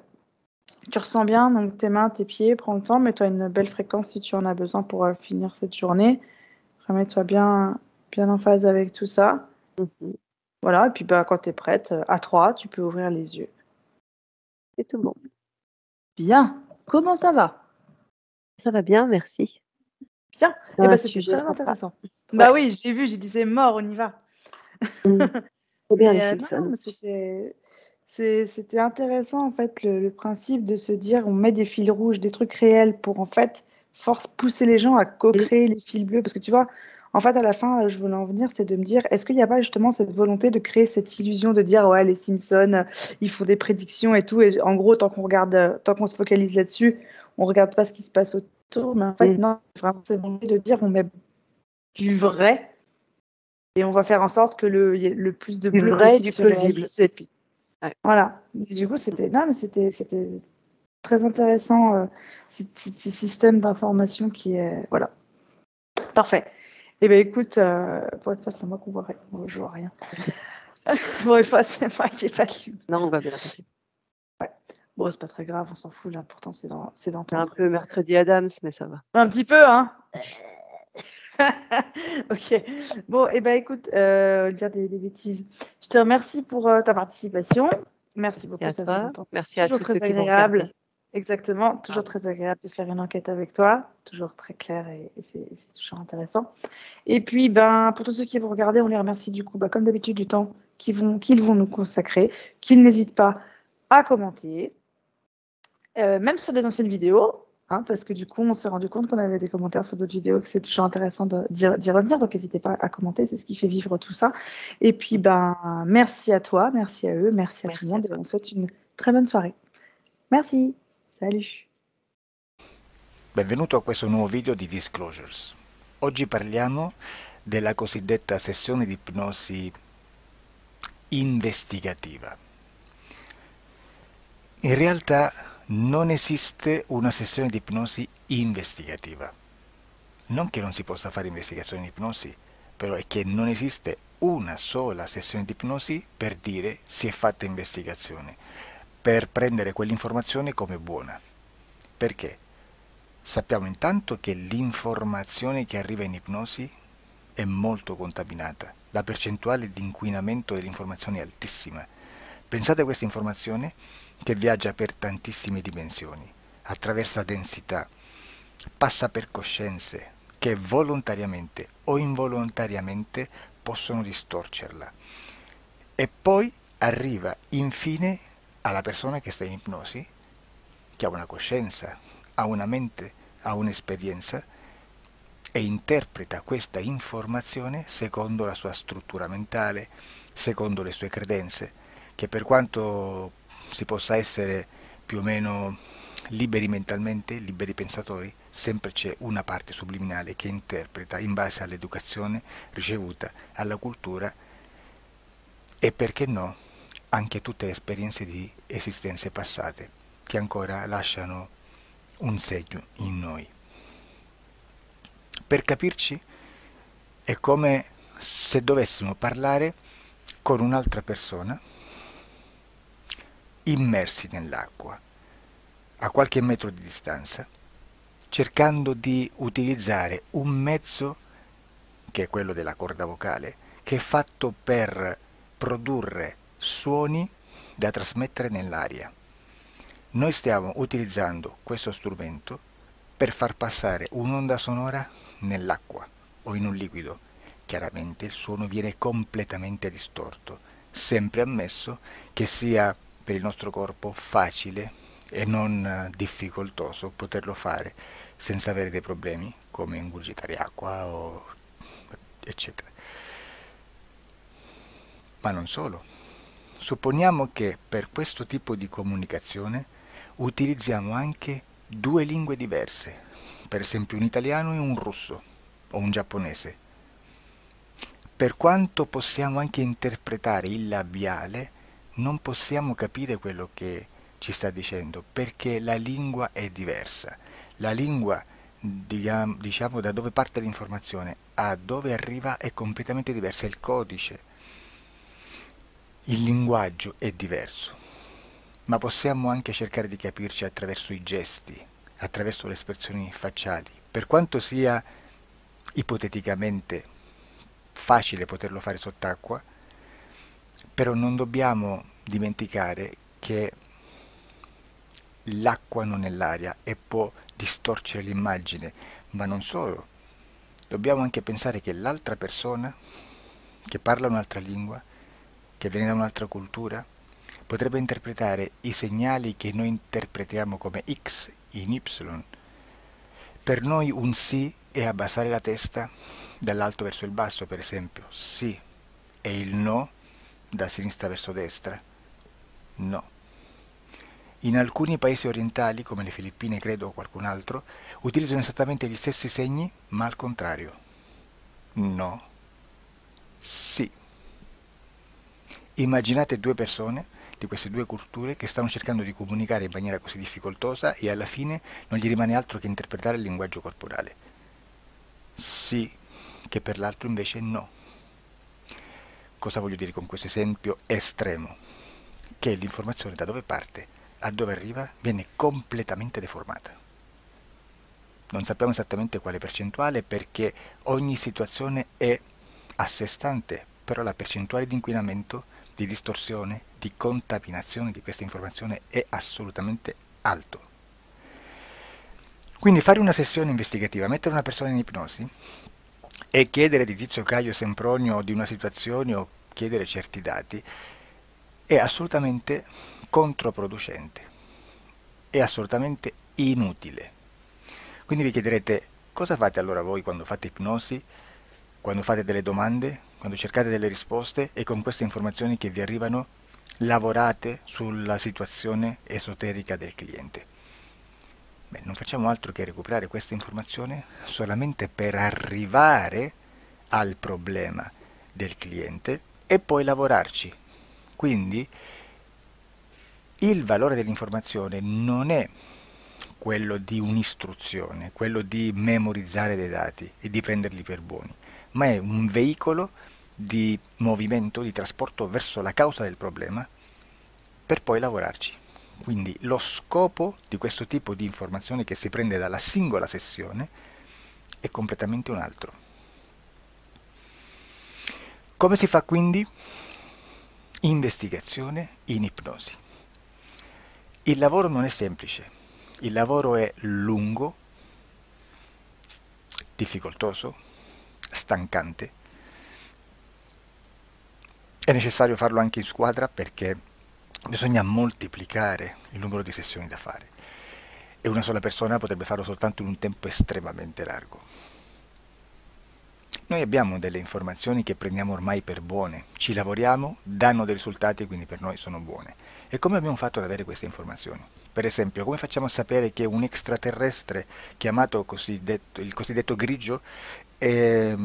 S1: tu ressens bien donc tes mains, tes pieds, prends le temps, mets-toi une belle fréquence si tu en as besoin pour finir cette journée. Remets-toi bien en phase avec tout ça.
S2: Mmh.
S1: Voilà, et puis bah, quand tu es prête, à 3, tu peux ouvrir les yeux.
S2: C'est tout bon.
S1: Bien. Comment ça va?
S2: Ça va bien, merci.
S1: Bien.
S2: C'est
S1: Eh ben,
S2: un
S1: c'était
S2: sujet
S1: très
S2: sympa.
S1: intéressant.
S2: Ouais.
S1: Bah oui, je l'ai vu, j'ai dit c'est mort, on y va.
S2: Mmh. Trop bien les
S1: Mais non,
S2: Simpsons
S1: non,
S2: en
S1: mais
S2: plus.
S1: c'était intéressant en fait le principe de se dire on met des fils rouges, des trucs réels pour en fait pousser les gens à
S2: Mmh.
S1: co-créer les fils bleus. Parce que tu vois, en fait à la fin, je voulais en venir, c'est de me dire est-ce qu'il n'y a pas justement cette volonté de créer cette illusion de dire ouais les Simpsons, ils font des prédictions et tout, et en gros tant qu'on se focalise là-dessus, on regarde pas ce qui se passe autour, mais en fait
S2: Mmh.
S1: non, vraiment cette volonté de dire on met du vrai. Et on va faire en sorte que le plus de
S2: Du
S1: bleu
S2: vrai et
S1: possible
S2: du
S1: se
S2: plausible.
S1: réalise. Et puis,
S2: Ouais.
S1: voilà. Et du coup, non, mais c'était très intéressant, ces systèmes d'information qui est. Voilà. Parfait. Eh bien, écoute, pour une fois, c'est moi qu'on voit rien. Moi, je vois rien. Pour une fois, c'est moi qui n'ai pas de lumière.
S2: Non, on va bien, t'inquiète.
S1: Ouais. Bon, c'est pas très grave, on s'en fout. L'important, c'est
S2: C'est un
S1: d'entendre.
S2: peu mercredi Adams, mais ça va.
S1: Un petit peu, hein. Ok. Bon, et ben écoute, dire des bêtises. Je te remercie pour ta participation. Merci
S2: Merci
S1: beaucoup,
S2: à
S1: ça faisait
S2: toi.
S1: longtemps. C'est
S2: Merci à
S1: toujours
S2: tous ceux
S1: très
S2: qui vont
S1: agréable.
S2: regarder.
S1: Exactement, toujours
S2: Pardon.
S1: très agréable de faire une enquête avec toi. Toujours très clair et c'est toujours intéressant. Et puis, ben, pour tous ceux qui vont regarder, on les remercie du coup, bah, comme d'habitude, du temps qu'ils vont nous consacrer, qu'ils n'hésitent pas à commenter, même sur des anciennes vidéos, hein, parce que du coup, on s'est rendu compte qu'on avait des commentaires sur d'autres vidéos, que c'est toujours intéressant d'y revenir, donc n'hésitez pas à commenter, c'est ce qui fait vivre tout ça. Et puis, ben, merci à toi, merci à eux, merci à tout le
S2: Merci à
S1: monde, et
S2: toi.
S1: on souhaite une très bonne soirée. Merci, salut.
S3: Benvenuto a questo nuovo video di Disclosures. Oggi parliamo della cosiddetta sessione di ipnosi investigativa. In realtà non esiste una sessione di ipnosi investigativa. Non che non si possa fare investigazione di ipnosi, però è che non esiste una sola sessione di ipnosi per dire si è fatta investigazione, per prendere quell'informazione come buona. Perché? Sappiamo intanto che l'informazione che arriva in ipnosi è molto contaminata, la percentuale di inquinamento dell'informazione è altissima. Pensate a questa informazione che viaggia per tantissime dimensioni, attraversa densità, passa per coscienze che volontariamente o involontariamente possono distorcerla e poi arriva infine alla persona che sta in ipnosi, che ha una coscienza, ha una mente, ha un'esperienza e interpreta questa informazione secondo la sua struttura mentale, secondo le sue credenze, che per quanto si possa essere più o meno liberi mentalmente, liberi pensatori, sempre c'è una parte subliminale che interpreta in base all'educazione ricevuta, alla cultura e perché no, anche tutte le esperienze di esistenze passate che ancora lasciano un segno in noi. Per capirci, è come se dovessimo parlare con un'altra persona immersi nell'acqua, a qualche metro di distanza, cercando di utilizzare un mezzo, che è quello della corda vocale, che è fatto per produrre suoni da trasmettere nell'aria. Noi stiamo utilizzando questo strumento per far passare un'onda sonora nell'acqua o in un liquido. Chiaramente il suono viene completamente distorto, sempre ammesso che sia per il nostro corpo facile e non difficoltoso poterlo fare senza avere dei problemi come ingurgitare acqua o eccetera. Ma non solo. Supponiamo che per questo tipo di comunicazione utilizziamo anche due lingue diverse, per esempio un italiano e un russo o un giapponese. Per quanto possiamo anche interpretare il labiale, non possiamo capire quello che ci sta dicendo, perché la lingua è diversa. La lingua, diciamo, da dove parte l'informazione a dove arriva è completamente diversa, il codice, il linguaggio è diverso, ma possiamo anche cercare di capirci attraverso i gesti, attraverso le espressioni facciali. Per quanto sia ipoteticamente facile poterlo fare sott'acqua, però non dobbiamo dimenticare che l'acqua non è l'aria e può distorcere l'immagine, ma non solo. Dobbiamo anche pensare che l'altra persona, che parla un'altra lingua, che viene da un'altra cultura, potrebbe interpretare i segnali che noi interpretiamo come X in Y. Per noi un sì è abbassare la testa dall'alto verso il basso, per esempio, sì, e il no da sinistra verso destra, no. In alcuni paesi orientali, come le Filippine credo o qualcun altro, utilizzano esattamente gli stessi segni, ma al contrario. No, sì. Immaginate due persone di queste due culture che stanno cercando di comunicare in maniera così difficoltosa e alla fine non gli rimane altro che interpretare il linguaggio corporale. Sì, che per l'altro invece no. Cosa voglio dire con questo esempio estremo? Che l'informazione da dove parte a dove arriva viene completamente deformata. Non sappiamo esattamente quale percentuale perché ogni situazione è a sé stante, però la percentuale di inquinamento, di distorsione, di contaminazione di questa informazione è assolutamente alto. Quindi fare una sessione investigativa, mettere una persona in ipnosi e chiedere di Tizio Caio Sempronio di una situazione o chiedere certi dati è assolutamente controproducente, è assolutamente inutile. Quindi vi chiederete cosa fate allora voi quando fate ipnosi, quando fate delle domande, quando cercate delle risposte e con queste informazioni che vi arrivano lavorate sulla situazione esoterica del cliente. Beh, non facciamo altro che recuperare questa informazione solamente per arrivare al problema del cliente e poi lavorarci. Quindi il valore dell'informazione non è quello di un'istruzione, quello di memorizzare dei dati e di prenderli per buoni, ma è un veicolo di movimento, di trasporto verso la causa del problema per poi lavorarci. Quindi lo scopo di questo tipo di informazione che si prende dalla singola sessione è completamente un altro. Come si fa quindi? Investigazione in ipnosi. Il lavoro non è semplice, il lavoro è lungo, difficoltoso, stancante. È necessario farlo anche in squadra perché bisogna moltiplicare il numero di sessioni da fare e una sola persona potrebbe farlo soltanto in un tempo estremamente largo. Noi abbiamo delle informazioni che prendiamo ormai per buone, ci lavoriamo, danno dei risultati e quindi per noi sono buone. E come abbiamo fatto ad avere queste informazioni? Per esempio, come facciamo a sapere che un extraterrestre chiamato il cosiddetto grigio è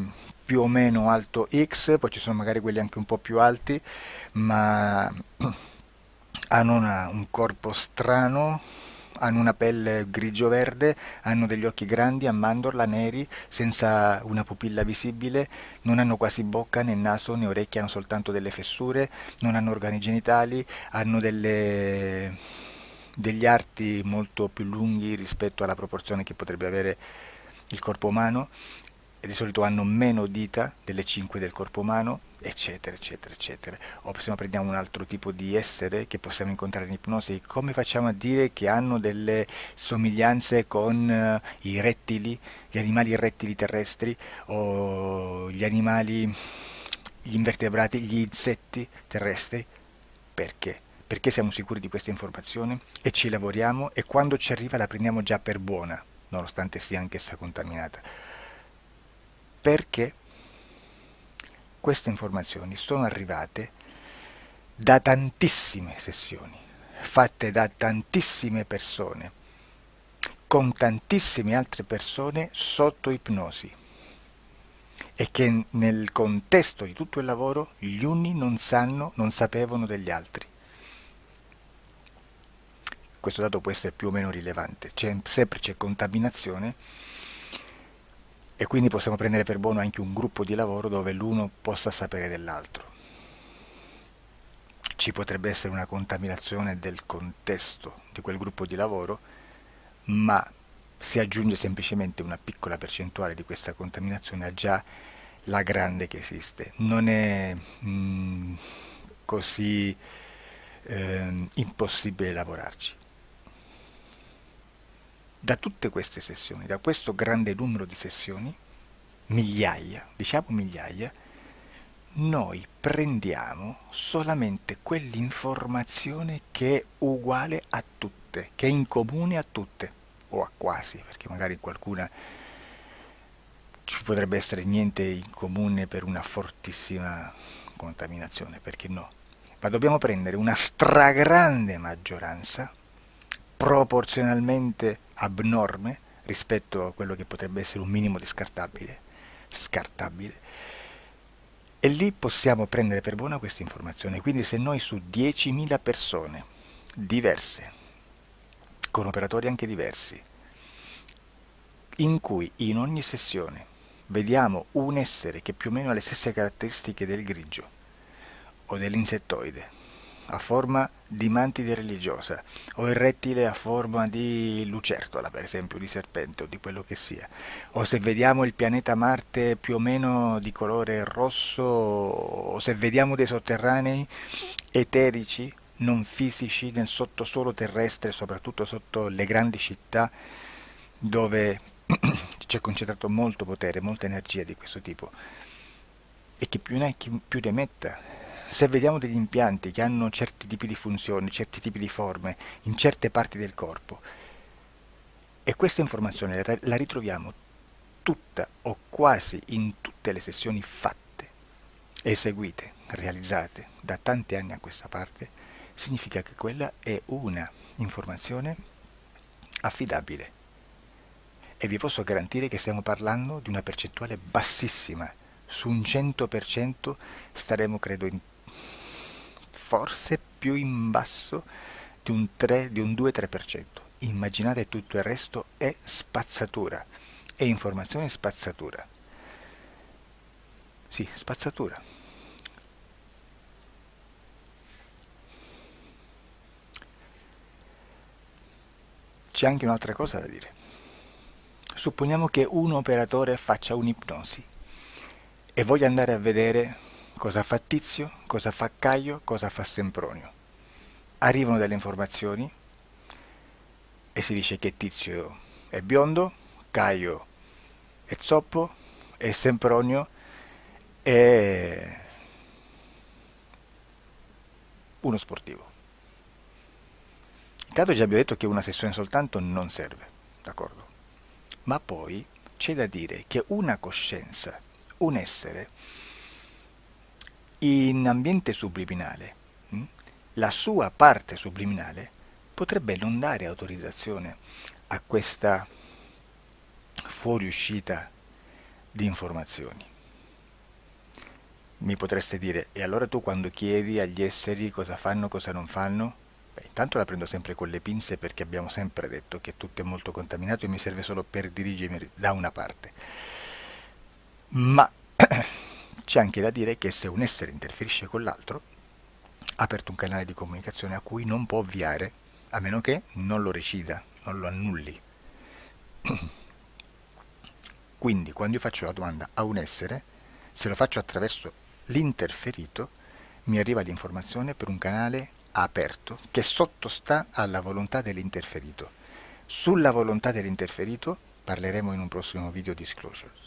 S3: più o meno alto X, poi ci sono magari quelli anche un po' più alti, ma hanno un corpo strano, hanno una pelle grigio-verde, hanno degli occhi grandi a mandorla, neri, senza una pupilla visibile, non hanno quasi bocca né naso né orecchie, hanno soltanto delle fessure, non hanno organi genitali, hanno degli arti molto più lunghi rispetto alla proporzione che potrebbe avere il corpo umano, e di solito hanno meno dita delle 5 del corpo umano, eccetera, eccetera, eccetera. O se no prendiamo un altro tipo di essere che possiamo incontrare in ipnosi, come facciamo a dire che hanno delle somiglianze con i rettili, gli animali rettili terrestri, o gli invertebrati, gli insetti terrestri? Perché? Perché siamo sicuri di questa informazione e ci lavoriamo e quando ci arriva la prendiamo già per buona, nonostante sia anch'essa contaminata. Perché queste informazioni sono arrivate da tantissime sessioni, fatte da tantissime persone, con tantissime altre persone sotto ipnosi, e che nel contesto di tutto il lavoro gli uni non sapevano degli altri. Questo dato può essere più o meno rilevante, sempre c'è contaminazione e quindi possiamo prendere per buono anche un gruppo di lavoro dove l'uno possa sapere dell'altro. Ci potrebbe essere una contaminazione del contesto di quel gruppo di lavoro, ma si aggiunge semplicemente una piccola percentuale di questa contaminazione a già la grande che esiste. Non è così impossibile lavorarci. Da tutte queste sessioni, da questo grande numero di sessioni, migliaia, diciamo migliaia, noi prendiamo solamente quell'informazione che è uguale a tutte, che è in comune a tutte, o a quasi, perché magari qualcuna ci potrebbe essere niente in comune per una fortissima contaminazione, perché no? Ma dobbiamo prendere una stragrande maggioranza, proporzionalmente abnorme rispetto a quello che potrebbe essere un minimo di scartabile, e lì possiamo prendere per buona questa informazione. Quindi se noi su 10.000 persone diverse, con operatori anche diversi, in cui in ogni sessione vediamo un essere che più o meno ha le stesse caratteristiche del grigio o dell'insettoide, a forma di mantide religiosa, o il rettile a forma di lucertola, per esempio, di serpente o di quello che sia, o se vediamo il pianeta Marte più o meno di colore rosso, o se vediamo dei sotterranei eterici, non fisici, nel sottosuolo terrestre, soprattutto sotto le grandi città, dove c'è concentrato molto potere, molta energia di questo tipo, e che più ne hai più ne metta. Se vediamo degli impianti che hanno certi tipi di funzioni, certi tipi di forme in certe parti del corpo, e questa informazione la ritroviamo tutta o quasi in tutte le sessioni fatte, eseguite, realizzate da tanti anni a questa parte, significa che quella è una informazione affidabile. E vi posso garantire che stiamo parlando di una percentuale bassissima. Su un 100% staremo, credo, forse più in basso di un 2-3%. Immaginate, tutto il resto è spazzatura, è informazione spazzatura. Sì, spazzatura. C'è anche un'altra cosa da dire. Supponiamo che un operatore faccia un'ipnosi e voglia andare a vedere cosa fa Tizio, cosa fa Caio, cosa fa Sempronio. Arrivano delle informazioni e si dice che Tizio è biondo, Caio è Zoppo, è Sempronio, è uno sportivo. Intanto già abbiamo detto che una sessione soltanto non serve, d'accordo? Ma poi c'è da dire che una coscienza, un essere, in ambiente subliminale, la sua parte subliminale potrebbe non dare autorizzazione a questa fuoriuscita di informazioni. Mi potreste dire, e allora tu quando chiedi agli esseri cosa fanno, cosa non fanno? Beh, intanto la prendo sempre con le pinze perché abbiamo sempre detto che tutto è molto contaminato e mi serve solo per dirigermi da una parte. Ma c'è anche da dire che se un essere interferisce con l'altro, ha aperto un canale di comunicazione a cui non può ovviare, a meno che non lo recida, non lo annulli. Quindi quando io faccio la domanda a un essere, se lo faccio attraverso l'interferito, mi arriva l'informazione per un canale aperto che sottostà alla volontà dell'interferito. Sulla volontà dell'interferito parleremo in un prossimo video disclosures.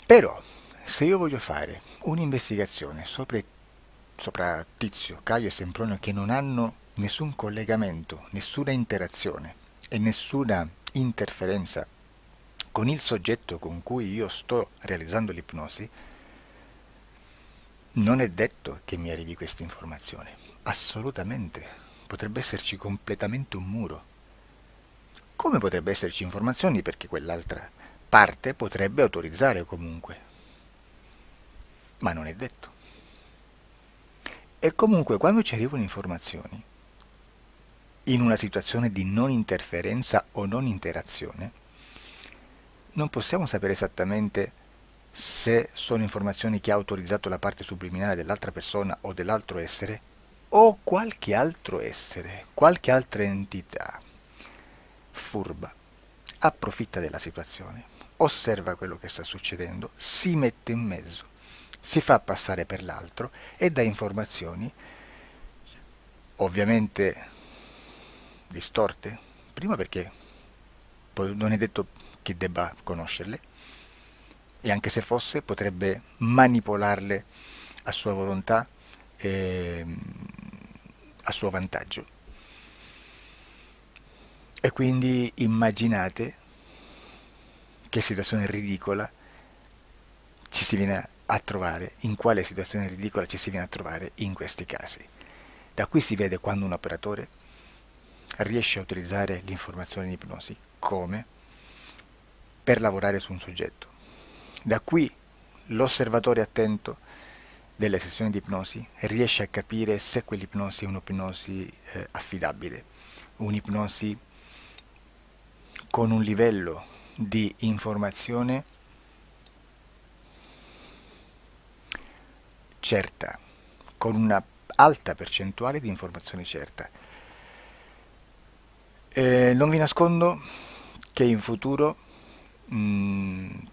S3: Però, se io voglio fare un'investigazione sopra Tizio, Caio e Sempronio che non hanno nessun collegamento, nessuna interazione e nessuna interferenza con il soggetto con cui io sto realizzando l'ipnosi, non è detto che mi arrivi questa informazione. Assolutamente. Potrebbe esserci completamente un muro. Come potrebbe esserci informazioni perché quell'altra parte potrebbe autorizzare comunque. Ma non è detto. E comunque quando ci arrivano informazioni, in una situazione di non interferenza o non interazione, non possiamo sapere esattamente se sono informazioni che ha autorizzato la parte subliminale dell'altra persona o dell'altro essere, o qualche altro essere, qualche altra entità furba, approfitta della situazione, osserva quello che sta succedendo, si mette in mezzo, si fa passare per l'altro e dà informazioni, ovviamente distorte, prima perché non è detto che debba conoscerle, e anche se fosse potrebbe manipolarle a sua volontà e a suo vantaggio. E quindi immaginate che situazione ridicola ci si viene a trovare, in quale situazione ridicola ci si viene a trovare in questi casi. Da qui si vede quando un operatore riesce a utilizzare l'informazione in ipnosi come per lavorare su un soggetto. Da qui l'osservatore attento delle sessioni di ipnosi riesce a capire se quell'ipnosi è un'ipnosi affidabile, un'ipnosi con un livello di informazione certa, con una alta percentuale di informazione certa. Non vi nascondo che in futuro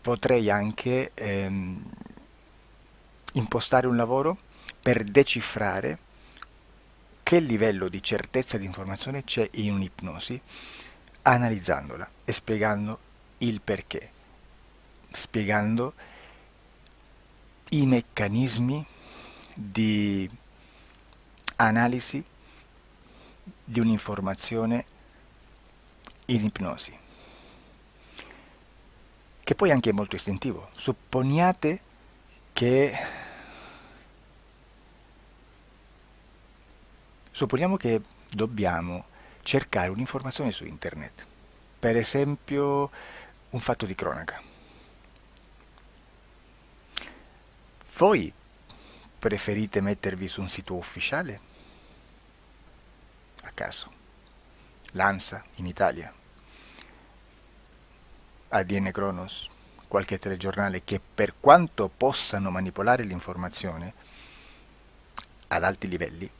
S3: potrei anche impostare un lavoro per decifrare che livello di certezza di informazione c'è in un'ipnosi, analizzandola e spiegando il perché, spiegando i meccanismi di analisi di un'informazione in ipnosi, che poi anche è molto istintivo. Supponiamo che dobbiamo cercare un'informazione su internet, per esempio un fatto di cronaca. Voi preferite mettervi su un sito ufficiale? A caso. L'ANSA in Italia, ADN Kronos, qualche telegiornale che per quanto possano manipolare l'informazione ad alti livelli,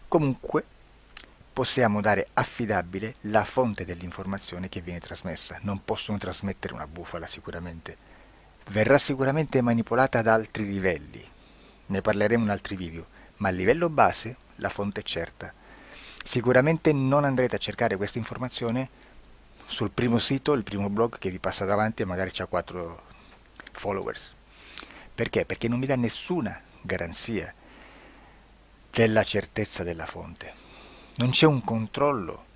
S3: comunque possiamo dare affidabile la fonte dell'informazione che viene trasmessa. Non possono trasmettere una bufala sicuramente. Verrà sicuramente manipolata ad altri livelli. Ne parleremo in altri video, ma a livello base la fonte è certa. Sicuramente non andrete a cercare questa informazione sul primo sito, il primo blog che vi passa davanti e magari c'ha 4 followers. Perché? Perché non vi dà nessuna garanzia della certezza della fonte. Non c'è un controllo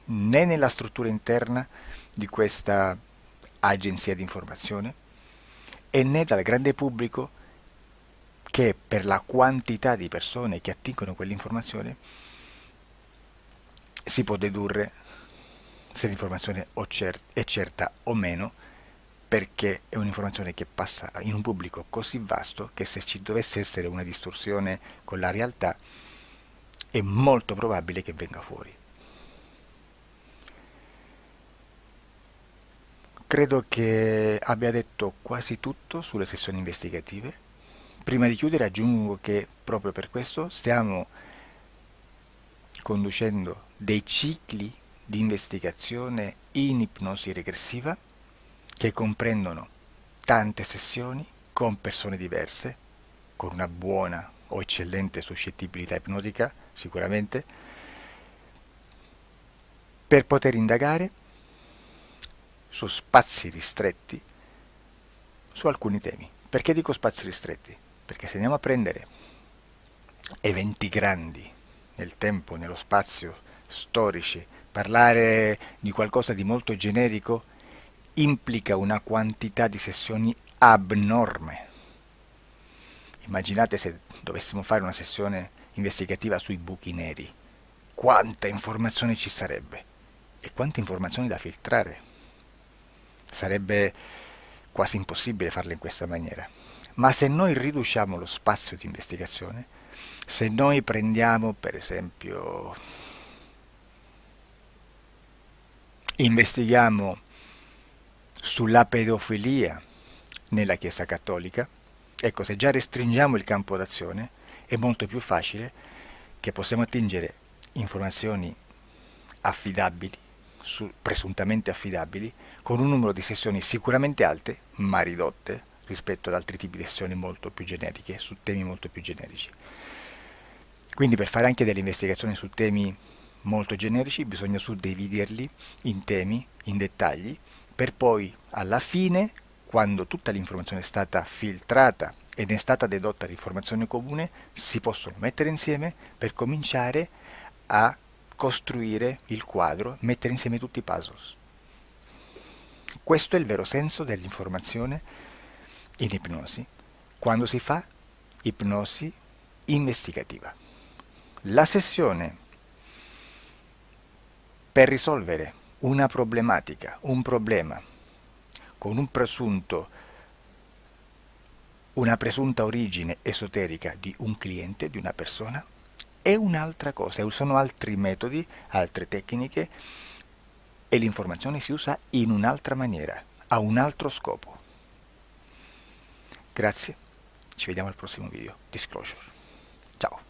S3: né nella struttura interna di questa agenzia di informazione e né dal grande pubblico, che per la quantità di persone che attingono quell'informazione si può dedurre se l'informazione è certa o meno, perché è un'informazione che passa in un pubblico così vasto che se ci dovesse essere una distorsione con la realtà è molto probabile che venga fuori. Credo che abbia detto quasi tutto sulle sessioni investigative. Prima di chiudere aggiungo che proprio per questo stiamo conducendo dei cicli di investigazione in ipnosi regressiva che comprendono tante sessioni con persone diverse, con una buona o eccellente suscettibilità ipnotica sicuramente, per poter indagare su spazi ristretti su alcuni temi. Perché dico spazi ristretti? Perché se andiamo a prendere eventi grandi nel tempo, nello spazio, storici, parlare di qualcosa di molto generico implica una quantità di sessioni abnorme. Immaginate se dovessimo fare una sessione investigativa sui buchi neri, quanta informazione ci sarebbe e quante informazioni da filtrare. Sarebbe quasi impossibile farlo in questa maniera. Ma se noi riduciamo lo spazio di investigazione, se noi prendiamo per esempio, investighiamo sulla pedofilia nella Chiesa Cattolica, ecco, se già restringiamo il campo d'azione è molto più facile che possiamo attingere informazioni affidabili, presuntamente affidabili, con un numero di sessioni sicuramente alte, ma ridotte rispetto ad altri tipi di sessioni molto più generiche, su temi molto più generici. Quindi per fare anche delle investigazioni su temi molto generici bisogna suddividerli in temi, in dettagli, per poi alla fine, quando tutta l'informazione è stata filtrata ed è stata dedotta l'informazione comune, si possono mettere insieme per cominciare a costruire il quadro, mettere insieme tutti i puzzles. Questo è il vero senso dell'informazione in ipnosi, quando si fa ipnosi investigativa. La sessione per risolvere una problematica, un problema, con una presunta origine esoterica di un cliente, di una persona, è un'altra cosa, sono altri metodi, altre tecniche e l'informazione si usa in un'altra maniera, ha un altro scopo. Grazie, ci vediamo al prossimo video. Disclosure. Ciao.